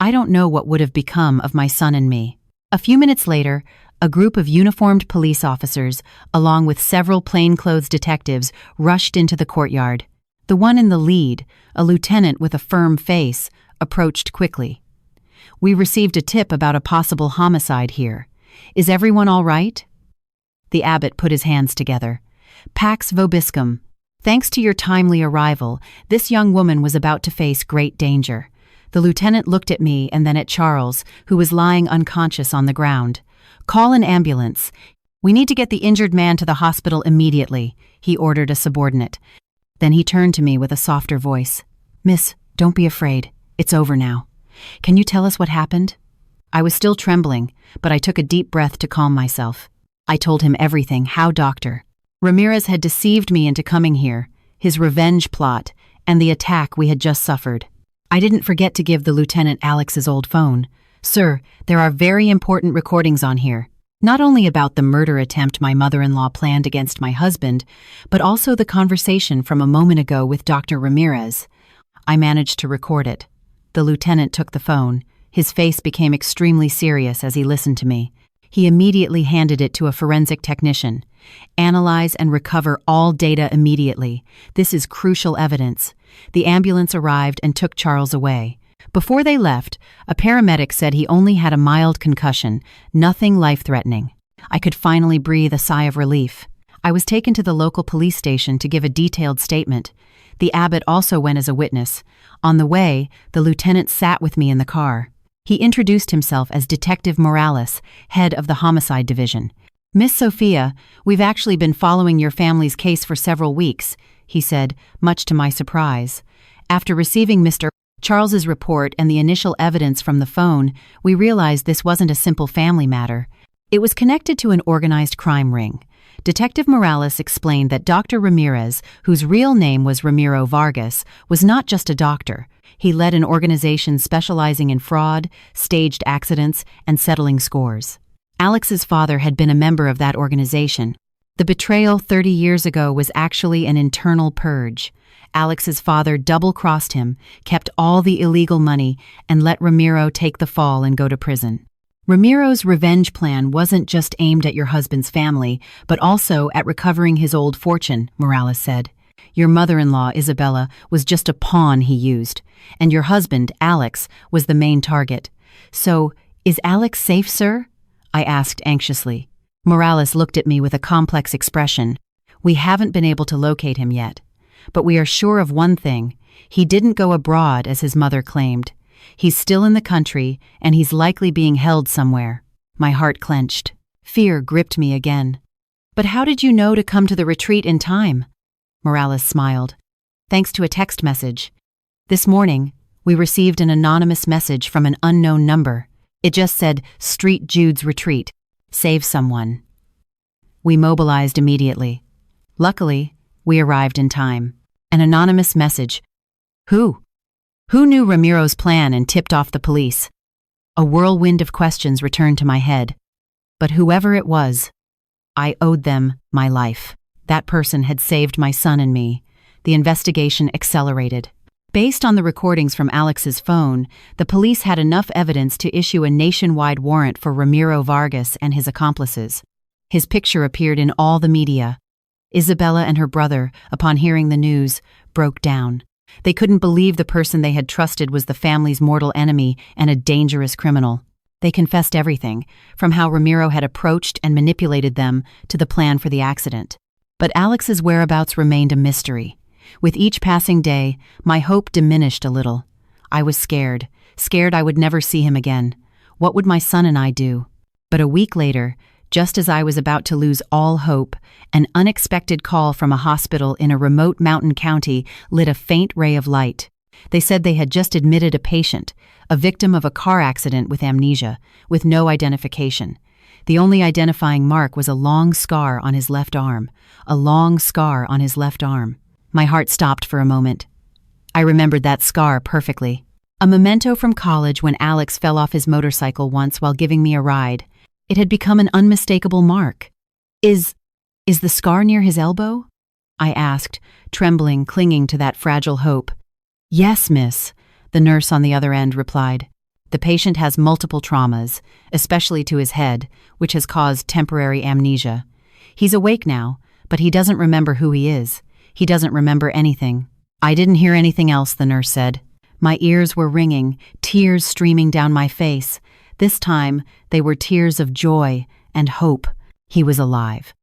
I don't know what would have become of my son and me. A few minutes later, a group of uniformed police officers, along with several plainclothes detectives, rushed into the courtyard. The one in the lead, a lieutenant with a firm face, approached quickly. "We received a tip about a possible homicide here. Is everyone all right?" The abbot put his hands together. "Pax vobiscum. Thanks to your timely arrival, this young woman was about to face great danger." The lieutenant looked at me and then at Charles, who was lying unconscious on the ground. "Call an ambulance. We need to get the injured man to the hospital immediately," he ordered a subordinate. Then he turned to me with a softer voice. "Miss, don't be afraid. It's over now. Can you tell us what happened?" I was still trembling, but I took a deep breath to calm myself. I told him everything, how Dr. Ramirez had deceived me into coming here, his revenge plot, and the attack we had just suffered. I didn't forget to give the lieutenant Alex's old phone. "Sir, there are very important recordings on here. Not only about the murder attempt my mother-in-law planned against my husband, but also the conversation from a moment ago with Dr. Ramirez." I managed to record it. The lieutenant took the phone. His face became extremely serious as he listened to me. He immediately handed it to a forensic technician. "Analyze and recover all data immediately. This is crucial evidence." The ambulance arrived and took Charles away. Before they left, a paramedic said he only had a mild concussion, nothing life-threatening. I could finally breathe a sigh of relief. I was taken to the local police station to give a detailed statement. The abbot also went as a witness. On the way, the lieutenant sat with me in the car. He introduced himself as Detective Morales, head of the Homicide Division. "Miss Sophia, we've actually been following your family's case for several weeks," he said, much to my surprise. "After receiving Mr. Charles's report and the initial evidence from the phone, we realized this wasn't a simple family matter. It was connected to an organized crime ring." Detective Morales explained that Dr. Ramirez, whose real name was Ramiro Vargas, was not just a doctor. He led an organization specializing in fraud, staged accidents, and settling scores. Alex's father had been a member of that organization. The betrayal 30 years ago was actually an internal purge. Alex's father double-crossed him, kept all the illegal money, and let Ramiro take the fall and go to prison. Ramiro's revenge plan wasn't just aimed at your husband's family, but also at recovering his old fortune, Morales said. Your mother-in-law, Isabella, was just a pawn he used, and your husband, Alex, was the main target. "So, is Alex safe, sir?" I asked anxiously. Morales looked at me with a complex expression. "We haven't been able to locate him yet. But we are sure of one thing. He didn't go abroad, as his mother claimed. He's still in the country, and he's likely being held somewhere." My heart clenched. Fear gripped me again. "But how did you know to come to the retreat in time?" Morales smiled. "Thanks to a text message. This morning, we received an anonymous message from an unknown number. It just said, 'Street Jude's Retreat. Save someone.' We mobilized immediately. Luckily, we arrived in time. An anonymous message. Who? Who knew Ramiro's plan and tipped off the police? A whirlwind of questions returned to my head. But whoever it was, I owed them my life. That person had saved my son and me. The investigation accelerated. Based on the recordings from Alex's phone, the police had enough evidence to issue a nationwide warrant for Ramiro Vargas and his accomplices. His picture appeared in all the media. Isabella and her brother, upon hearing the news, broke down. They couldn't believe the person they had trusted was the family's mortal enemy and a dangerous criminal. They confessed everything, from how Ramiro had approached and manipulated them to the plan for the accident. But Alex's whereabouts remained a mystery. With each passing day, my hope diminished a little. I was scared I would never see him again. What would my son and I do? But a week later, Just as I was about to lose all hope, an unexpected call from a hospital in a remote mountain county lit a faint ray of light. They said they had just admitted a patient, a victim of a car accident with amnesia, with no identification. The only identifying mark was a long scar on his left arm. A long scar on his left arm. My heart stopped for a moment. I remembered that scar perfectly. A memento from college when Alex fell off his motorcycle once while giving me a ride. It had become an unmistakable mark. Is the scar near his elbow? I asked, trembling, clinging to that fragile hope. Yes, miss, the nurse on the other end replied. The patient has multiple traumas, especially to his head, which has caused temporary amnesia. He's awake now, but he doesn't remember who he is. He doesn't remember anything. I didn't hear anything else, the nurse said. My ears were ringing, tears streaming down my face. This time, they were tears of joy and hope. He was alive.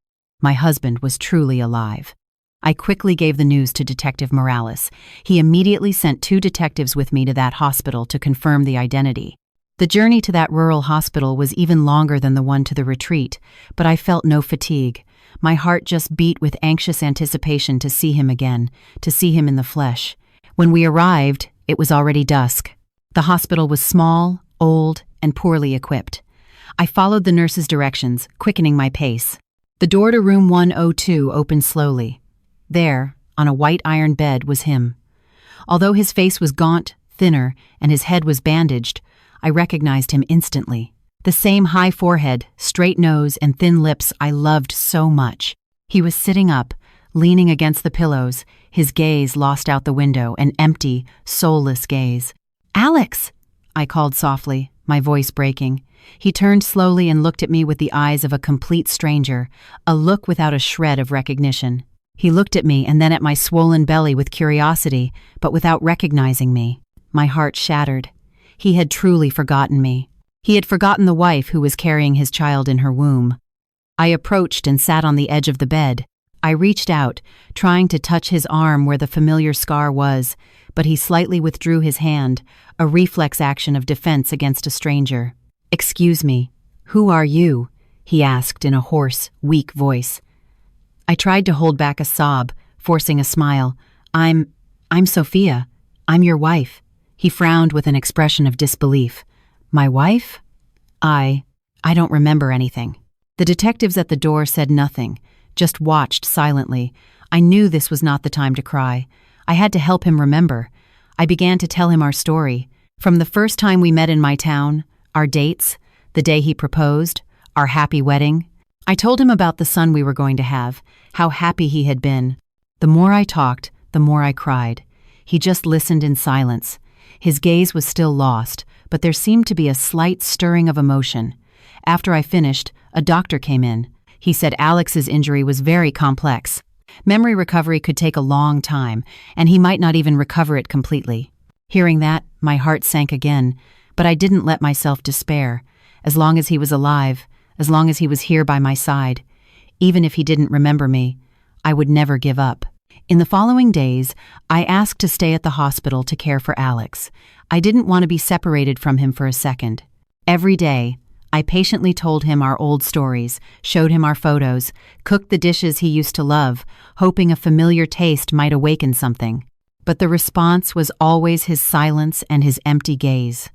My husband was truly alive. I quickly gave the news to Detective Morales. He immediately sent 2 detectives with me to that hospital to confirm the identity. The journey to that rural hospital was even longer than the one to the retreat, but I felt no fatigue. My heart just beat with anxious anticipation to see him again, to see him in the flesh. When we arrived, it was already dusk. The hospital was small, old, and poorly equipped. I followed the nurse's directions, quickening my pace. The door to room 102 opened slowly. There, on a white iron bed, was him. Although his face was gaunt, thinner, and his head was bandaged, I recognized him instantly. The same high forehead, straight nose, and thin lips I loved so much. He was sitting up, leaning against the pillows, his gaze lost out the window, an empty, soulless gaze. "Alex!" I called softly, my voice breaking. He turned slowly and looked at me with the eyes of a complete stranger, a look without a shred of recognition. He looked at me and then at my swollen belly with curiosity, but without recognizing me. My heart shattered. He had truly forgotten me. He had forgotten the wife who was carrying his child in her womb. I approached and sat on the edge of the bed. I reached out, trying to touch his arm where the familiar scar was, but he slightly withdrew his hand, a reflex action of defense against a stranger. "Excuse me, who are you?" he asked in a hoarse, weak voice. I tried to hold back a sob, forcing a smile. I'm Sophia. I'm your wife." He frowned with an expression of disbelief. "My wife? I don't remember anything." The detectives at the door said nothing, just watched silently. I knew this was not the time to cry. I had to help him remember. I began to tell him our story. From the first time we met in my town, our dates, the day he proposed, our happy wedding. I told him about the son we were going to have, how happy he had been. The more I talked, the more I cried. He just listened in silence. His gaze was still lost, but there seemed to be a slight stirring of emotion. After I finished, a doctor came in. He said Alex's injury was very complex. Memory recovery could take a long time, and he might not even recover it completely. Hearing that, my heart sank again, but I didn't let myself despair. As long as he was alive, as long as he was here by my side, even if he didn't remember me, I would never give up. In the following days, I asked to stay at the hospital to care for Alex. I didn't want to be separated from him for a second. Every day, I patiently told him our old stories, showed him our photos, cooked the dishes he used to love, hoping a familiar taste might awaken something. But the response was always his silence and his empty gaze.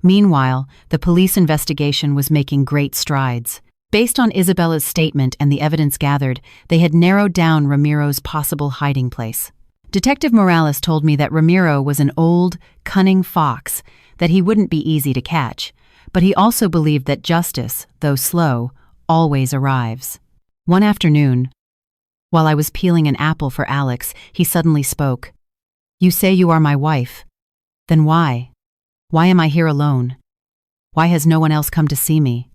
Meanwhile, the police investigation was making great strides. Based on Isabella's statement and the evidence gathered, they had narrowed down Ramiro's possible hiding place. Detective Morales told me that Ramiro was an old, cunning fox, that he wouldn't be easy to catch, but he also believed that justice, though slow, always arrives. One afternoon, while I was peeling an apple for Alex, he suddenly spoke. "You say you are my wife. Then why? Why am I here alone? Why has no one else come to see me?"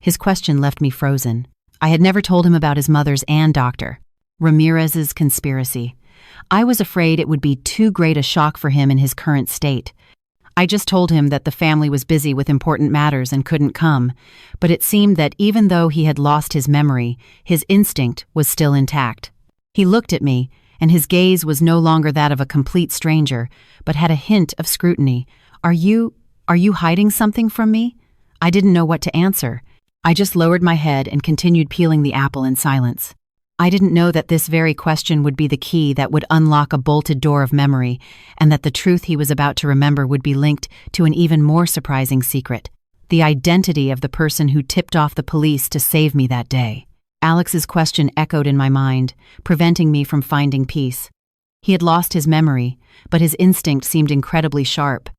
His question left me frozen. I had never told him about his mother's and Dr. Ramirez's conspiracy. I was afraid it would be too great a shock for him in his current state. I just told him that the family was busy with important matters and couldn't come, but it seemed that even though he had lost his memory, his instinct was still intact. He looked at me, and his gaze was no longer that of a complete stranger, but had a hint of scrutiny. Are you hiding something from me?" I didn't know what to answer. I just lowered my head and continued peeling the apple in silence. I didn't know that this very question would be the key that would unlock a bolted door of memory, and that the truth he was about to remember would be linked to an even more surprising secret: the identity of the person who tipped off the police to save me that day. Alex's question echoed in my mind, preventing me from finding peace. He had lost his memory, but his instinct seemed incredibly sharp.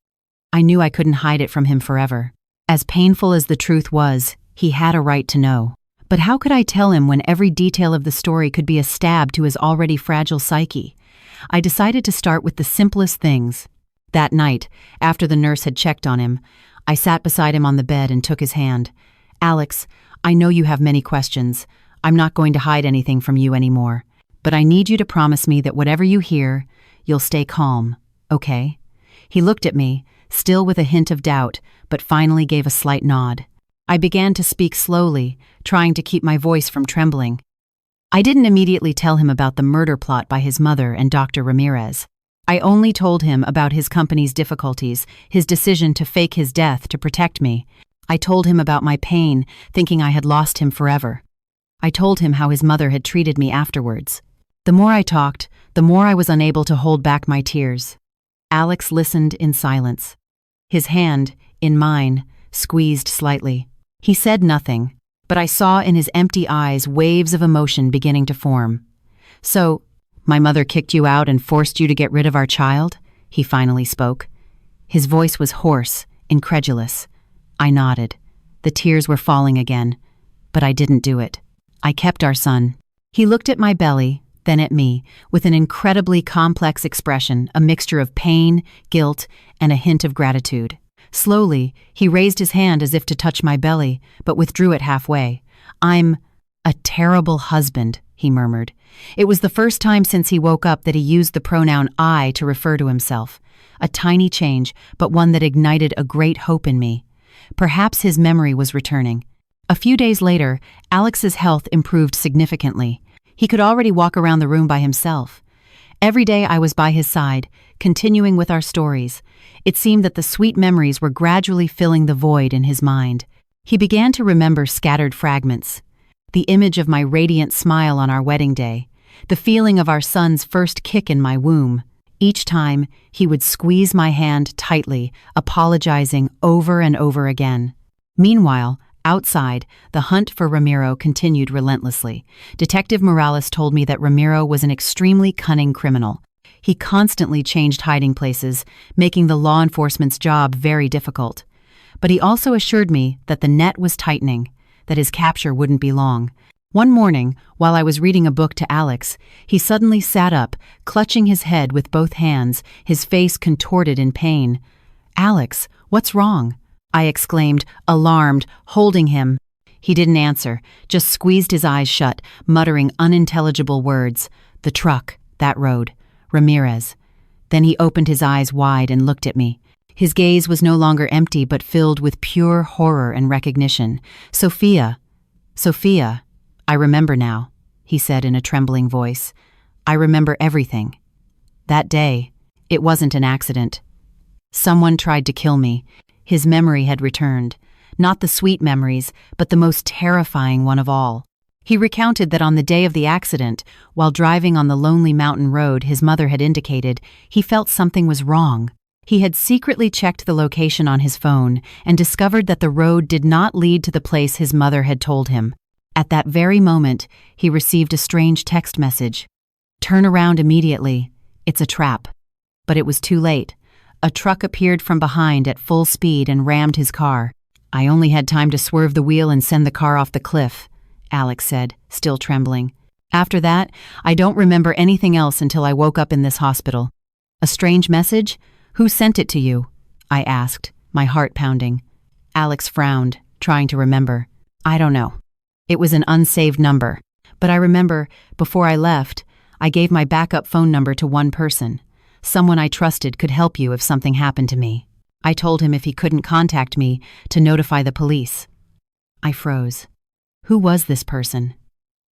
I knew I couldn't hide it from him forever. As painful as the truth was, he had a right to know. But how could I tell him when every detail of the story could be a stab to his already fragile psyche? I decided to start with the simplest things. That night, after the nurse had checked on him, I sat beside him on the bed and took his hand. "Alex, I know you have many questions. I'm not going to hide anything from you anymore. But I need you to promise me that whatever you hear, you'll stay calm, okay?" He looked at me, still with a hint of doubt, but finally gave a slight nod. I began to speak slowly, trying to keep my voice from trembling. I didn't immediately tell him about the murder plot by his mother and Dr. Ramirez. I only told him about his company's difficulties, his decision to fake his death to protect me. I told him about my pain, thinking I had lost him forever. I told him how his mother had treated me afterwards. The more I talked, the more I was unable to hold back my tears. Alex listened in silence. His hand, in mine, squeezed slightly. He said nothing, but I saw in his empty eyes waves of emotion beginning to form. "So, my mother kicked you out and forced you to get rid of our child?" he finally spoke. His voice was hoarse, incredulous. I nodded. The tears were falling again, but I didn't do it. I kept our son. He looked at my belly, then at me, with an incredibly complex expression, a mixture of pain, guilt, and a hint of gratitude. Slowly, he raised his hand as if to touch my belly, but withdrew it halfway. "I'm a terrible husband," he murmured. It was the first time since he woke up that he used the pronoun I to refer to himself. A tiny change, but one that ignited a great hope in me. Perhaps his memory was returning. A few days later, Alex's health improved significantly. He could already walk around the room by himself. Every day I was by his side, continuing with our stories. It seemed that the sweet memories were gradually filling the void in his mind. He began to remember scattered fragments. The image of my radiant smile on our wedding day. The feeling of our son's first kick in my womb. Each time, he would squeeze my hand tightly, apologizing over and over again. Meanwhile, outside, the hunt for Ramiro continued relentlessly. Detective Morales told me that Ramiro was an extremely cunning criminal. He constantly changed hiding places, making the law enforcement's job very difficult. But he also assured me that the net was tightening, that his capture wouldn't be long. One morning, while I was reading a book to Alex, he suddenly sat up, clutching his head with both hands, his face contorted in pain. "Alex, what's wrong?" I exclaimed, alarmed, holding him. He didn't answer, just squeezed his eyes shut, muttering unintelligible words. "The truck, that road, Ramirez." Then he opened his eyes wide and looked at me. His gaze was no longer empty but filled with pure horror and recognition. Sophia, I remember now," he said in a trembling voice. "I remember everything. That day, it wasn't an accident. Someone tried to kill me." His memory had returned. Not the sweet memories, but the most terrifying one of all. He recounted that on the day of the accident, while driving on the lonely mountain road his mother had indicated, he felt something was wrong. He had secretly checked the location on his phone and discovered that the road did not lead to the place his mother had told him. At that very moment, he received a strange text message. "Turn around immediately. It's a trap." But it was too late. A truck appeared from behind at full speed and rammed his car. "I only had time to swerve the wheel and send the car off the cliff," Alex said, still trembling. "After that, I don't remember anything else until I woke up in this hospital." "A strange message? Who sent it to you?" I asked, my heart pounding. Alex frowned, trying to remember. "I don't know. It was an unsaved number. But I remember, before I left, I gave my backup phone number to one person. Someone I trusted could help you if something happened to me. I told him if he couldn't contact me, to notify the police." I froze. Who was this person?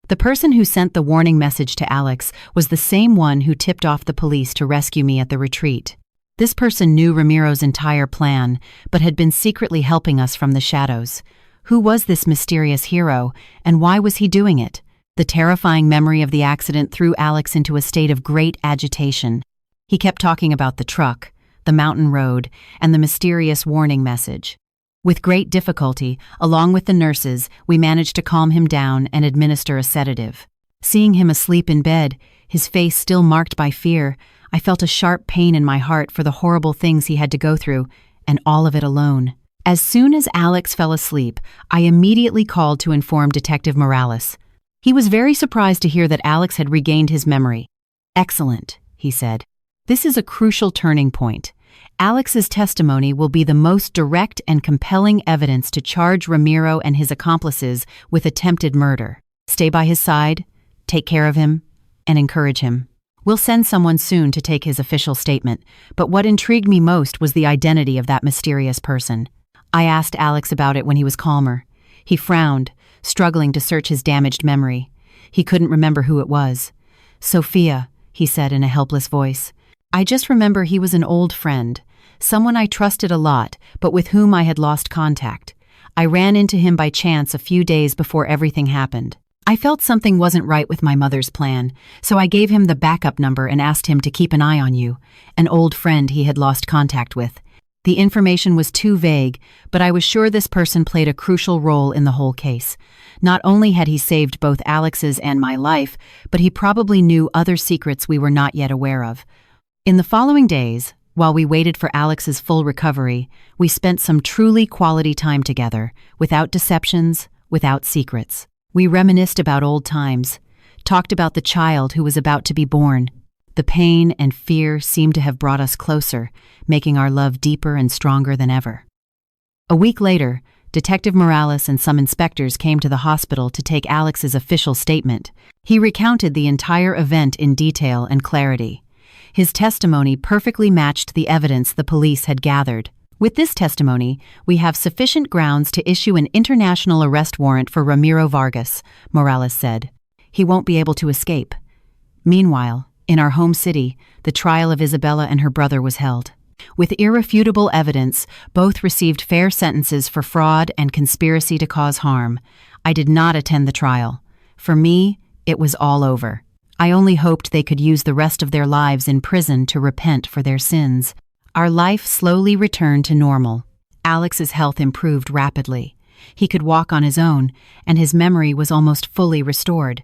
The person who sent the warning message to Alex was the same one who tipped off the police to rescue me at the retreat. This person knew Ramiro's entire plan, but had been secretly helping us from the shadows. Who was this mysterious hero, and why was he doing it? The terrifying memory of the accident threw Alex into a state of great agitation. He kept talking about the truck, the mountain road, and the mysterious warning message. With great difficulty, along with the nurses, we managed to calm him down and administer a sedative. Seeing him asleep in bed, his face still marked by fear, I felt a sharp pain in my heart for the horrible things he had to go through, and all of it alone. As soon as Alex fell asleep, I immediately called to inform Detective Morales. He was very surprised to hear that Alex had regained his memory. "Excellent," he said. "This is a crucial turning point. Alex's testimony will be the most direct and compelling evidence to charge Ramiro and his accomplices with attempted murder. Stay by his side, take care of him, and encourage him. We'll send someone soon to take his official statement, but what intrigued me most was the identity of that mysterious person. I asked Alex about it when he was calmer. He frowned, struggling to search his damaged memory. He couldn't remember who it was. "Sophia," he said in a helpless voice. "I just remember he was an old friend, someone I trusted a lot, but with whom I had lost contact. I ran into him by chance a few days before everything happened. I felt something wasn't right with my mother's plan, so I gave him the backup number and asked him to keep an eye on you, an old friend he had lost contact with. The information was too vague, but I was sure this person played a crucial role in the whole case. Not only had he saved both Alex's and my life, but he probably knew other secrets we were not yet aware of." In the following days, while we waited for Alex's full recovery, we spent some truly quality time together, without deceptions, without secrets. We reminisced about old times, talked about the child who was about to be born. The pain and fear seemed to have brought us closer, making our love deeper and stronger than ever. A week later, Detective Morales and some inspectors came to the hospital to take Alex's official statement. He recounted the entire event in detail and clarity. His testimony perfectly matched the evidence the police had gathered. "With this testimony, we have sufficient grounds to issue an international arrest warrant for Ramiro Vargas," Morales said. "He won't be able to escape." Meanwhile, in our home city, the trial of Isabella and her brother was held. With irrefutable evidence, both received fair sentences for fraud and conspiracy to cause harm. I did not attend the trial. For me, it was all over. I only hoped they could use the rest of their lives in prison to repent for their sins. Our life slowly returned to normal. Alex's health improved rapidly. He could walk on his own, and his memory was almost fully restored.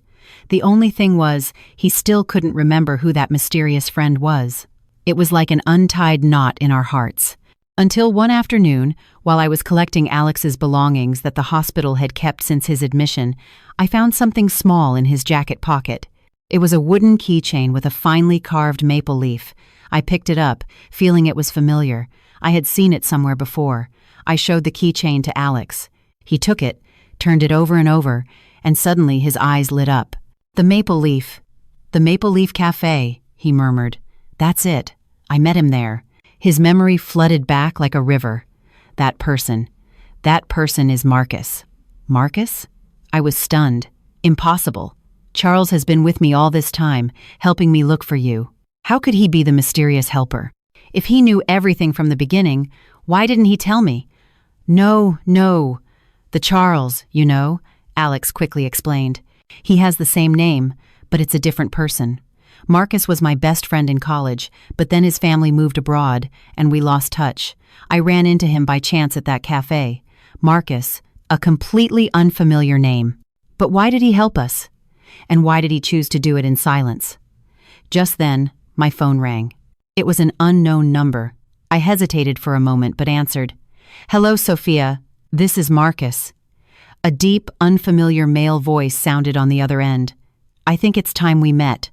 The only thing was, he still couldn't remember who that mysterious friend was. It was like an untied knot in our hearts. Until one afternoon, while I was collecting Alex's belongings that the hospital had kept since his admission, I found something small in his jacket pocket. It was a wooden keychain with a finely carved maple leaf. I picked it up, feeling it was familiar. I had seen it somewhere before. I showed the keychain to Alex. He took it, turned it over and over, and suddenly his eyes lit up. "The Maple Leaf. The Maple Leaf Cafe," he murmured. "That's it. I met him there." His memory flooded back like a river. That person is Marcus. Marcus? I was stunned. Impossible. Charles has been with me all this time, helping me look for you. How could he be the mysterious helper? If he knew everything from the beginning, why didn't he tell me? No. The Charles, you know, Alex quickly explained. He has the same name, but it's a different person. Marcus was my best friend in college, but then his family moved abroad, and we lost touch. I ran into him by chance at that cafe. Marcus, a completely unfamiliar name. But why did he help us? And why did he choose to do it in silence? Just then, my phone rang. It was an unknown number. I hesitated for a moment but answered. "Hello, Sophia. This is Marcus." A deep, unfamiliar male voice sounded on the other end. "I think it's time we met."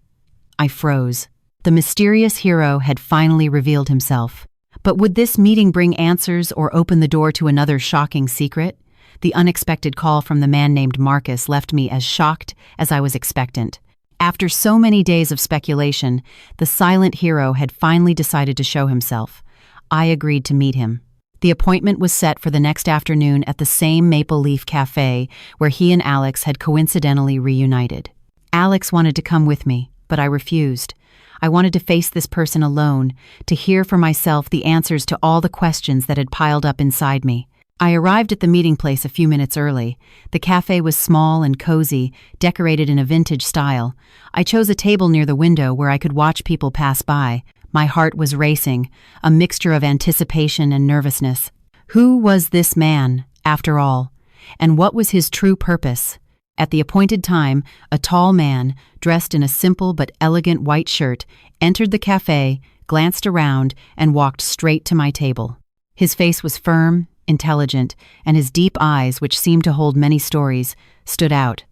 I froze. The mysterious hero had finally revealed himself. But would this meeting bring answers or open the door to another shocking secret? The unexpected call from the man named Marcus left me as shocked as I was expectant. After so many days of speculation, the silent hero had finally decided to show himself. I agreed to meet him. The appointment was set for the next afternoon at the same Maple Leaf Cafe where he and Alex had coincidentally reunited. Alex wanted to come with me, but I refused. I wanted to face this person alone, to hear for myself the answers to all the questions that had piled up inside me. I arrived at the meeting place a few minutes early. The cafe was small and cozy, decorated in a vintage style. I chose a table near the window where I could watch people pass by. My heart was racing, a mixture of anticipation and nervousness. Who was this man, after all? And what was his true purpose? At the appointed time, a tall man, dressed in a simple but elegant white shirt, entered the cafe, glanced around, and walked straight to my table. His face was firm, intelligent, and his deep eyes, which seemed to hold many stories, stood out.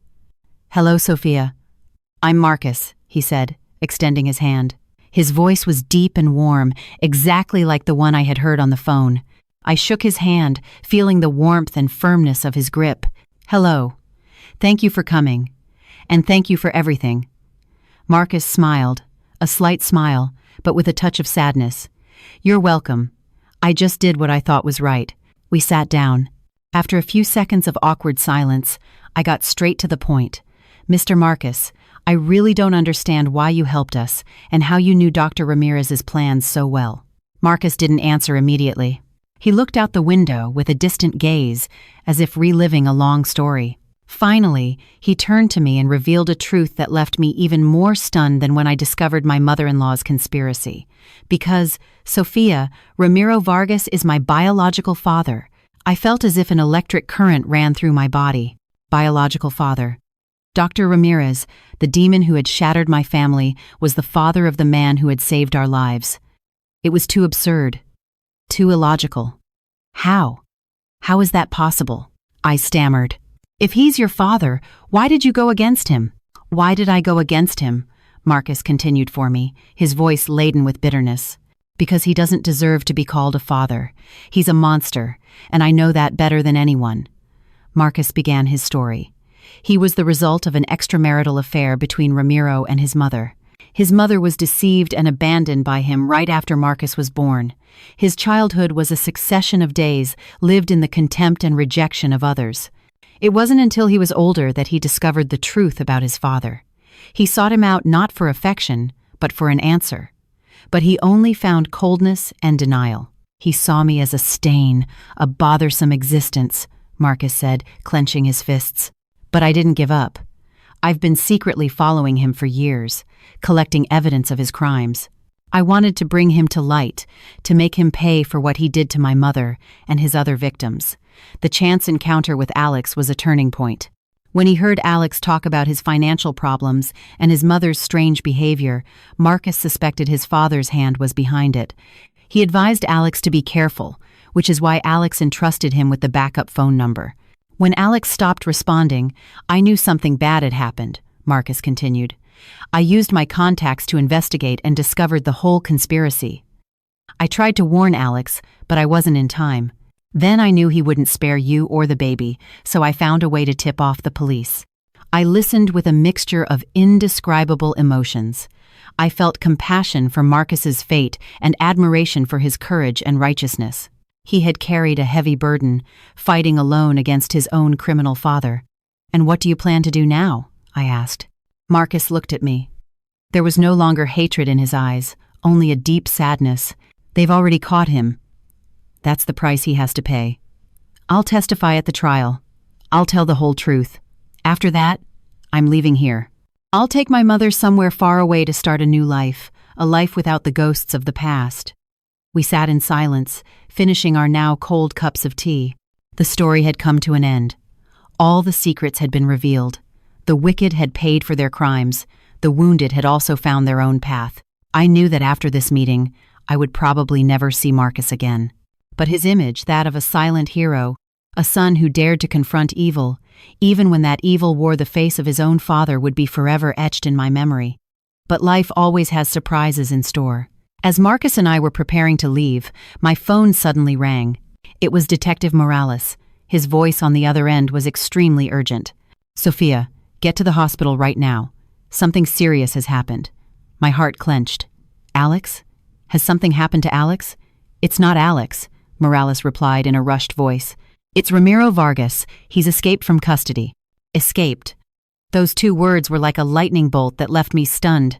"Hello, Sophia. I'm Marcus," he said, extending his hand. His voice was deep and warm, exactly like the one I had heard on the phone. I shook his hand, feeling the warmth and firmness of his grip. "Hello. Thank you for coming. And thank you for everything." Marcus smiled, a slight smile, but with a touch of sadness. "You're welcome. I just did what I thought was right." We sat down. After a few seconds of awkward silence, I got straight to the point. "Mr. Marcus, I really don't understand why you helped us and how you knew Dr. Ramirez's plans so well." Marcus didn't answer immediately. He looked out the window with a distant gaze, as if reliving a long story. Finally, he turned to me and revealed a truth that left me even more stunned than when I discovered my mother-in-law's conspiracy. "Because, Sophia, Ramiro Vargas is my biological father." I felt as if an electric current ran through my body. Biological father. Dr. Ramirez, the demon who had shattered my family, was the father of the man who had saved our lives. It was too absurd. Too illogical. How? How is that possible? I stammered. "If he's your father, why did you go against him?" "Why did I go against him?" Marcus continued for me, his voice laden with bitterness. "Because he doesn't deserve to be called a father. He's a monster, and I know that better than anyone." Marcus began his story. He was the result of an extramarital affair between Ramiro and his mother. His mother was deceived and abandoned by him right after Marcus was born. His childhood was a succession of days lived in the contempt and rejection of others. It wasn't until he was older that he discovered the truth about his father. He sought him out not for affection, but for an answer. But he only found coldness and denial. "He saw me as a stain, a bothersome existence," Marcus said, clenching his fists. "But I didn't give up. I've been secretly following him for years, collecting evidence of his crimes. I wanted to bring him to light, to make him pay for what he did to my mother and his other victims. The chance encounter with Alex was a turning point. When he heard Alex talk about his financial problems and his mother's strange behavior, Marcus suspected his father's hand was behind it. He advised Alex to be careful, which is why Alex entrusted him with the backup phone number. When Alex stopped responding, I knew something bad had happened, Marcus continued. I used my contacts to investigate and discovered the whole conspiracy. I tried to warn Alex, but I wasn't in time. Then I knew he wouldn't spare you or the baby, so I found a way to tip off the police. I listened with a mixture of indescribable emotions. I felt compassion for Marcus's fate and admiration for his courage and righteousness. He had carried a heavy burden, fighting alone against his own criminal father. "And what do you plan to do now?" I asked. Marcus looked at me. There was no longer hatred in his eyes, only a deep sadness. "They've already caught him. That's the price he has to pay. I'll testify at the trial. I'll tell the whole truth. After that, I'm leaving here. I'll take my mother somewhere far away to start a new life, a life without the ghosts of the past." We sat in silence, finishing our now cold cups of tea. The story had come to an end. All the secrets had been revealed. The wicked had paid for their crimes. The wounded had also found their own path. I knew that after this meeting, I would probably never see Marcus again. But his image, that of a silent hero, a son who dared to confront evil, even when that evil wore the face of his own father, would be forever etched in my memory. But life always has surprises in store. As Marcus and I were preparing to leave, my phone suddenly rang. It was Detective Morales. His voice on the other end was extremely urgent. "Sophia, get to the hospital right now. Something serious has happened." My heart clenched. "Alex? Has something happened to Alex?" "It's not Alex," Morales replied in a rushed voice. "It's Ramiro Vargas. He's escaped from custody." Escaped. Those two words were like a lightning bolt that left me stunned.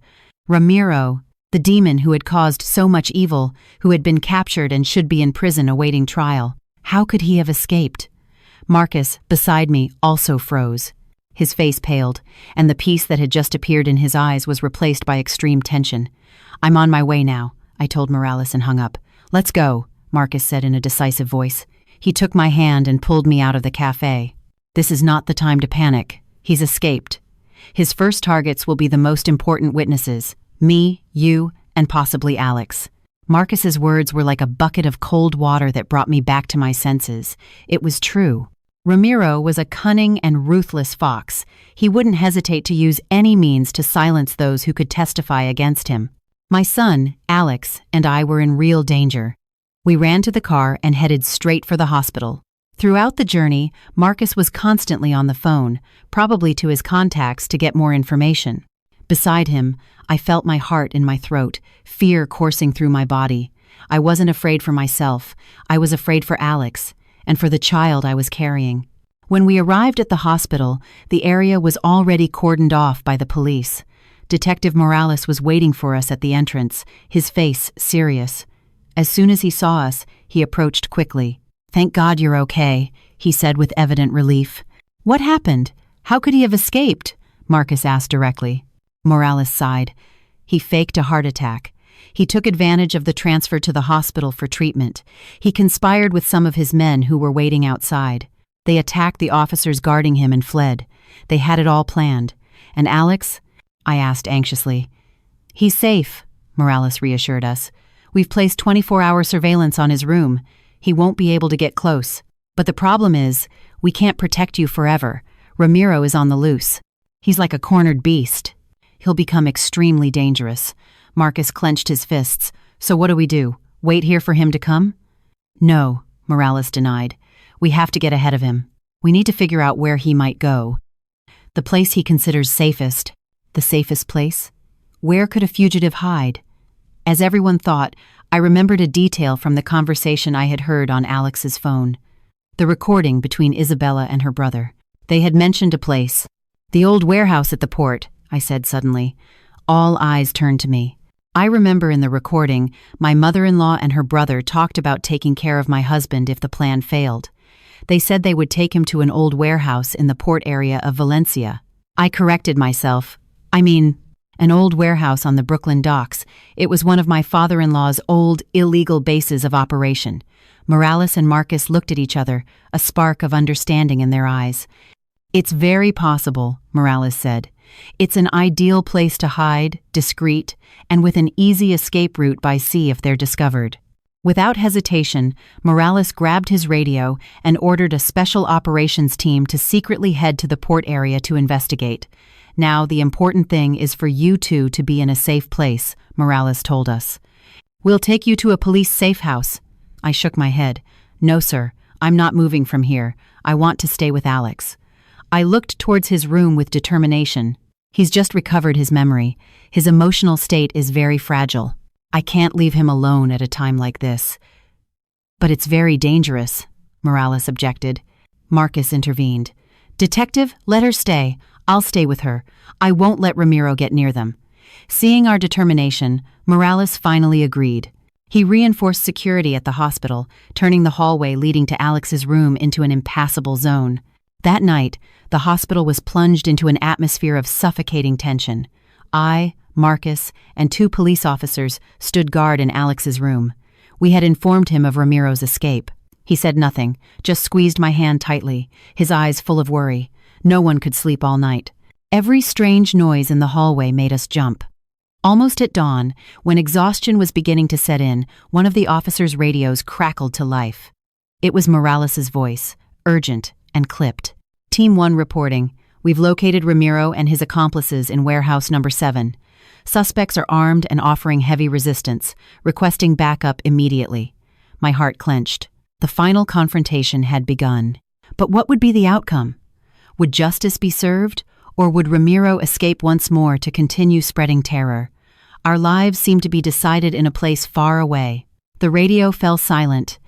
Ramiro, the demon who had caused so much evil, who had been captured and should be in prison awaiting trial. How could he have escaped? Marcus, beside me, also froze. His face paled, and the peace that had just appeared in his eyes was replaced by extreme tension. "I'm on my way now," I told Morales and hung up. "Let's go," Marcus said in a decisive voice. He took my hand and pulled me out of the cafe. "This is not the time to panic. He's escaped. His first targets will be the most important witnesses: me, you, and possibly Alex." Marcus's words were like a bucket of cold water that brought me back to my senses. It was true. Ramiro was a cunning and ruthless fox. He wouldn't hesitate to use any means to silence those who could testify against him. My son, Alex, and I were in real danger. We ran to the car and headed straight for the hospital. Throughout the journey, Marcus was constantly on the phone, probably to his contacts to get more information. Beside him, I felt my heart in my throat, fear coursing through my body. I wasn't afraid for myself. I was afraid for Alex, and for the child I was carrying. When we arrived at the hospital, the area was already cordoned off by the police. Detective Morales was waiting for us at the entrance, his face serious. As soon as he saw us, he approached quickly. "Thank God you're okay," he said with evident relief. "What happened? How could he have escaped?" Marcus asked directly. Morales sighed. "He faked a heart attack. He took advantage of the transfer to the hospital for treatment. He conspired with some of his men who were waiting outside. They attacked the officers guarding him and fled. They had it all planned. And Alex?" I asked anxiously. "He's safe," Morales reassured us. "We've placed 24-hour surveillance on his room. He won't be able to get close. But the problem is, we can't protect you forever. Ramiro is on the loose. He's like a cornered beast. He'll become extremely dangerous." Marcus clenched his fists. "So what do we do? Wait here for him to come?" "No," Morales denied. "We have to get ahead of him. We need to figure out where he might go. The place he considers safest." The safest place? Where could a fugitive hide? As everyone thought, I remembered a detail from the conversation I had heard on Alex's phone. The recording between Isabella and her brother. They had mentioned a place. "The old warehouse at the port," I said suddenly. All eyes turned to me. I remember in the recording, my mother-in-law and her brother talked about taking care of my husband if the plan failed. They said they would take him to an old warehouse in the port area of Valencia. I corrected myself. An old warehouse on the Brooklyn docks. It was one of my father-in-law's old, illegal bases of operation. Morales and Marcus looked at each other, a spark of understanding in their eyes. "It's very possible," Morales said. "It's an ideal place to hide, discreet, and with an easy escape route by sea if they're discovered." Without hesitation, Morales grabbed his radio and ordered a special operations team to secretly head to the port area to investigate. "Now, the important thing is for you two to be in a safe place," Morales told us. "We'll take you to a police safe house." I shook my head. "No, sir. I'm not moving from here. I want to stay with Alex." I looked towards his room with determination. He's just recovered his memory. His emotional state is very fragile. I can't leave him alone at a time like this. "But it's very dangerous," Morales objected. Marcus intervened. "Detective, let her stay. I'll stay with her. I won't let Ramiro get near them." Seeing our determination, Morales finally agreed. He reinforced security at the hospital, turning the hallway leading to Alex's room into an impassable zone. That night, the hospital was plunged into an atmosphere of suffocating tension. I, Marcus, and 2 police officers stood guard in Alex's room. We had informed him of Ramiro's escape. He said nothing, just squeezed my hand tightly, his eyes full of worry. No one could sleep all night. Every strange noise in the hallway made us jump. Almost at dawn, when exhaustion was beginning to set in, one of the officers' radios crackled to life. It was Morales' voice, urgent and clipped. "Team 1 reporting. We've located Ramiro and his accomplices in warehouse number 7. Suspects are armed and offering heavy resistance, requesting backup immediately." My heart clenched. The final confrontation had begun. But what would be the outcome? Would justice be served, or would Ramiro escape once more to continue spreading terror? Our lives seemed to be decided in a place far away. The radio fell silent,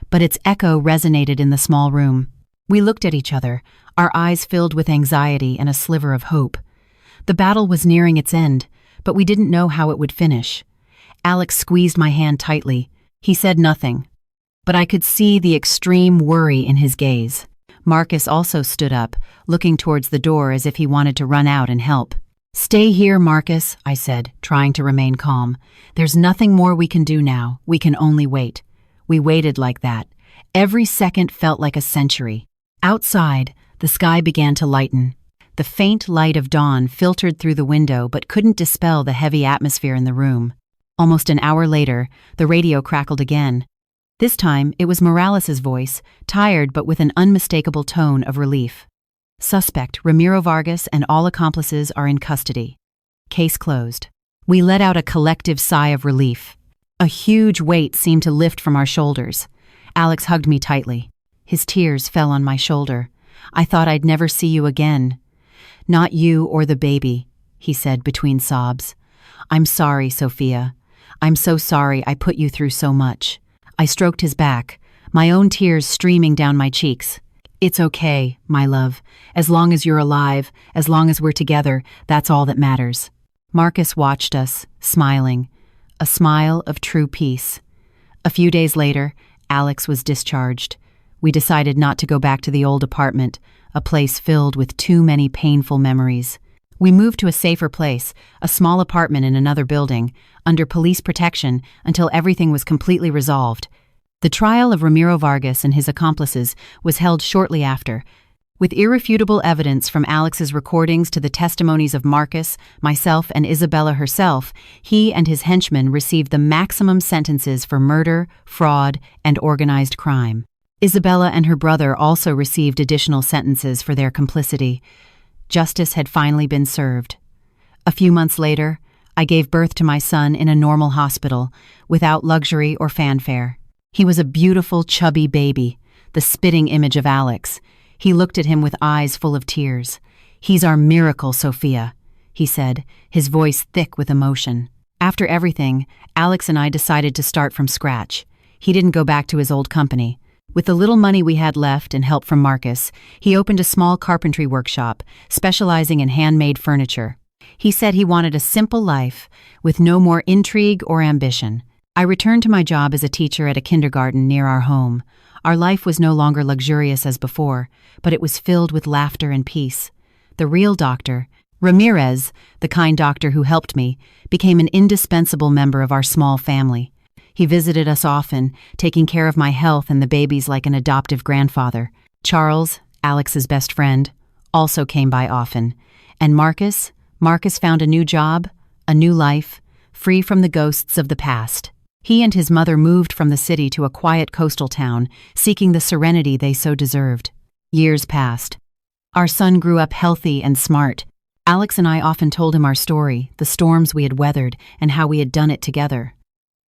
but its echo resonated in the small room. We looked at each other, our eyes filled with anxiety and a sliver of hope. The battle was nearing its end, but we didn't know how it would finish. Alex squeezed my hand tightly. He said nothing. but I could see the extreme worry in his gaze. Marcus also stood up, looking towards the door as if he wanted to run out and help. "Stay here, Marcus," I said, trying to remain calm. "There's nothing more we can do now. We can only wait." We waited like that. Every second felt like a century. Outside, the sky began to lighten. The faint light of dawn filtered through the window but couldn't dispel the heavy atmosphere in the room. Almost an hour later, the radio crackled again. This time, it was Morales' voice, tired but with an unmistakable tone of relief. "Suspect Ramiro Vargas and all accomplices are in custody. Case closed." We let out a collective sigh of relief. A huge weight seemed to lift from our shoulders. Alex hugged me tightly. His tears fell on my shoulder. "I thought I'd never see you again." "Not you or the baby," he said between sobs. "I'm sorry, Sophia. I'm so sorry I put you through so much." I stroked his back, my own tears streaming down my cheeks. "It's okay, my love. As long as you're alive, as long as we're together, that's all that matters." Marcus watched us, smiling, a smile of true peace. A few days later, Alex was discharged. We decided not to go back to the old apartment, a place filled with too many painful memories. We moved to a safer place, a small apartment in another building, under police protection until everything was completely resolved. The trial of Ramiro Vargas and his accomplices was held shortly after. With irrefutable evidence from Alex's recordings to the testimonies of Marcus, myself, and Isabella herself, he and his henchmen received the maximum sentences for murder, fraud, and organized crime. Isabella and her brother also received additional sentences for their complicity. Justice had finally been served. A few months later, I gave birth to my son in a normal hospital, without luxury or fanfare. He was a beautiful, chubby baby, the spitting image of Alex. He looked at him with eyes full of tears. "He's our miracle, Sophia," he said, his voice thick with emotion. After everything, Alex and I decided to start from scratch. He didn't go back to his old company. With the little money we had left and help from Marcus, he opened a small carpentry workshop, specializing in handmade furniture. He said he wanted a simple life, with no more intrigue or ambition. I returned to my job as a teacher at a kindergarten near our home. Our life was no longer luxurious as before, but it was filled with laughter and peace. The real doctor, Ramirez, the kind doctor who helped me, became an indispensable member of our small family. He visited us often, taking care of my health and the babies like an adoptive grandfather. Charles, Alex's best friend, also came by often. And Marcus found a new job, a new life, free from the ghosts of the past. He and his mother moved from the city to a quiet coastal town, seeking the serenity they so deserved. Years passed. Our son grew up healthy and smart. Alex and I often told him our story, the storms we had weathered, and how we had done it together.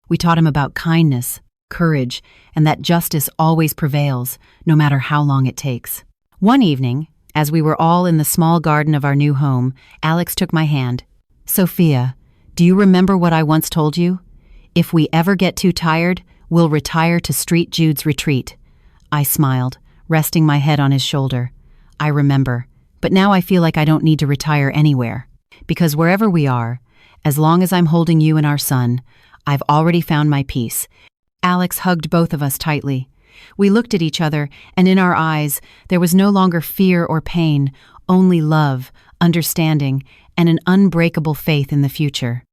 We taught him about kindness, courage, and that justice always prevails, no matter how long it takes. One evening, as we were all in the small garden of our new home, Alex took my hand. "Sophia, do you remember what I once told you? If we ever get too tired, we'll retire to Street Jude's retreat." I smiled, resting my head on his shoulder. "I remember, but now I feel like I don't need to retire anywhere. Because wherever we are, as long as I'm holding you and our son, I've already found my peace." Alex hugged both of us tightly. We looked at each other, and in our eyes, there was no longer fear or pain, only love, understanding, and an unbreakable faith in the future.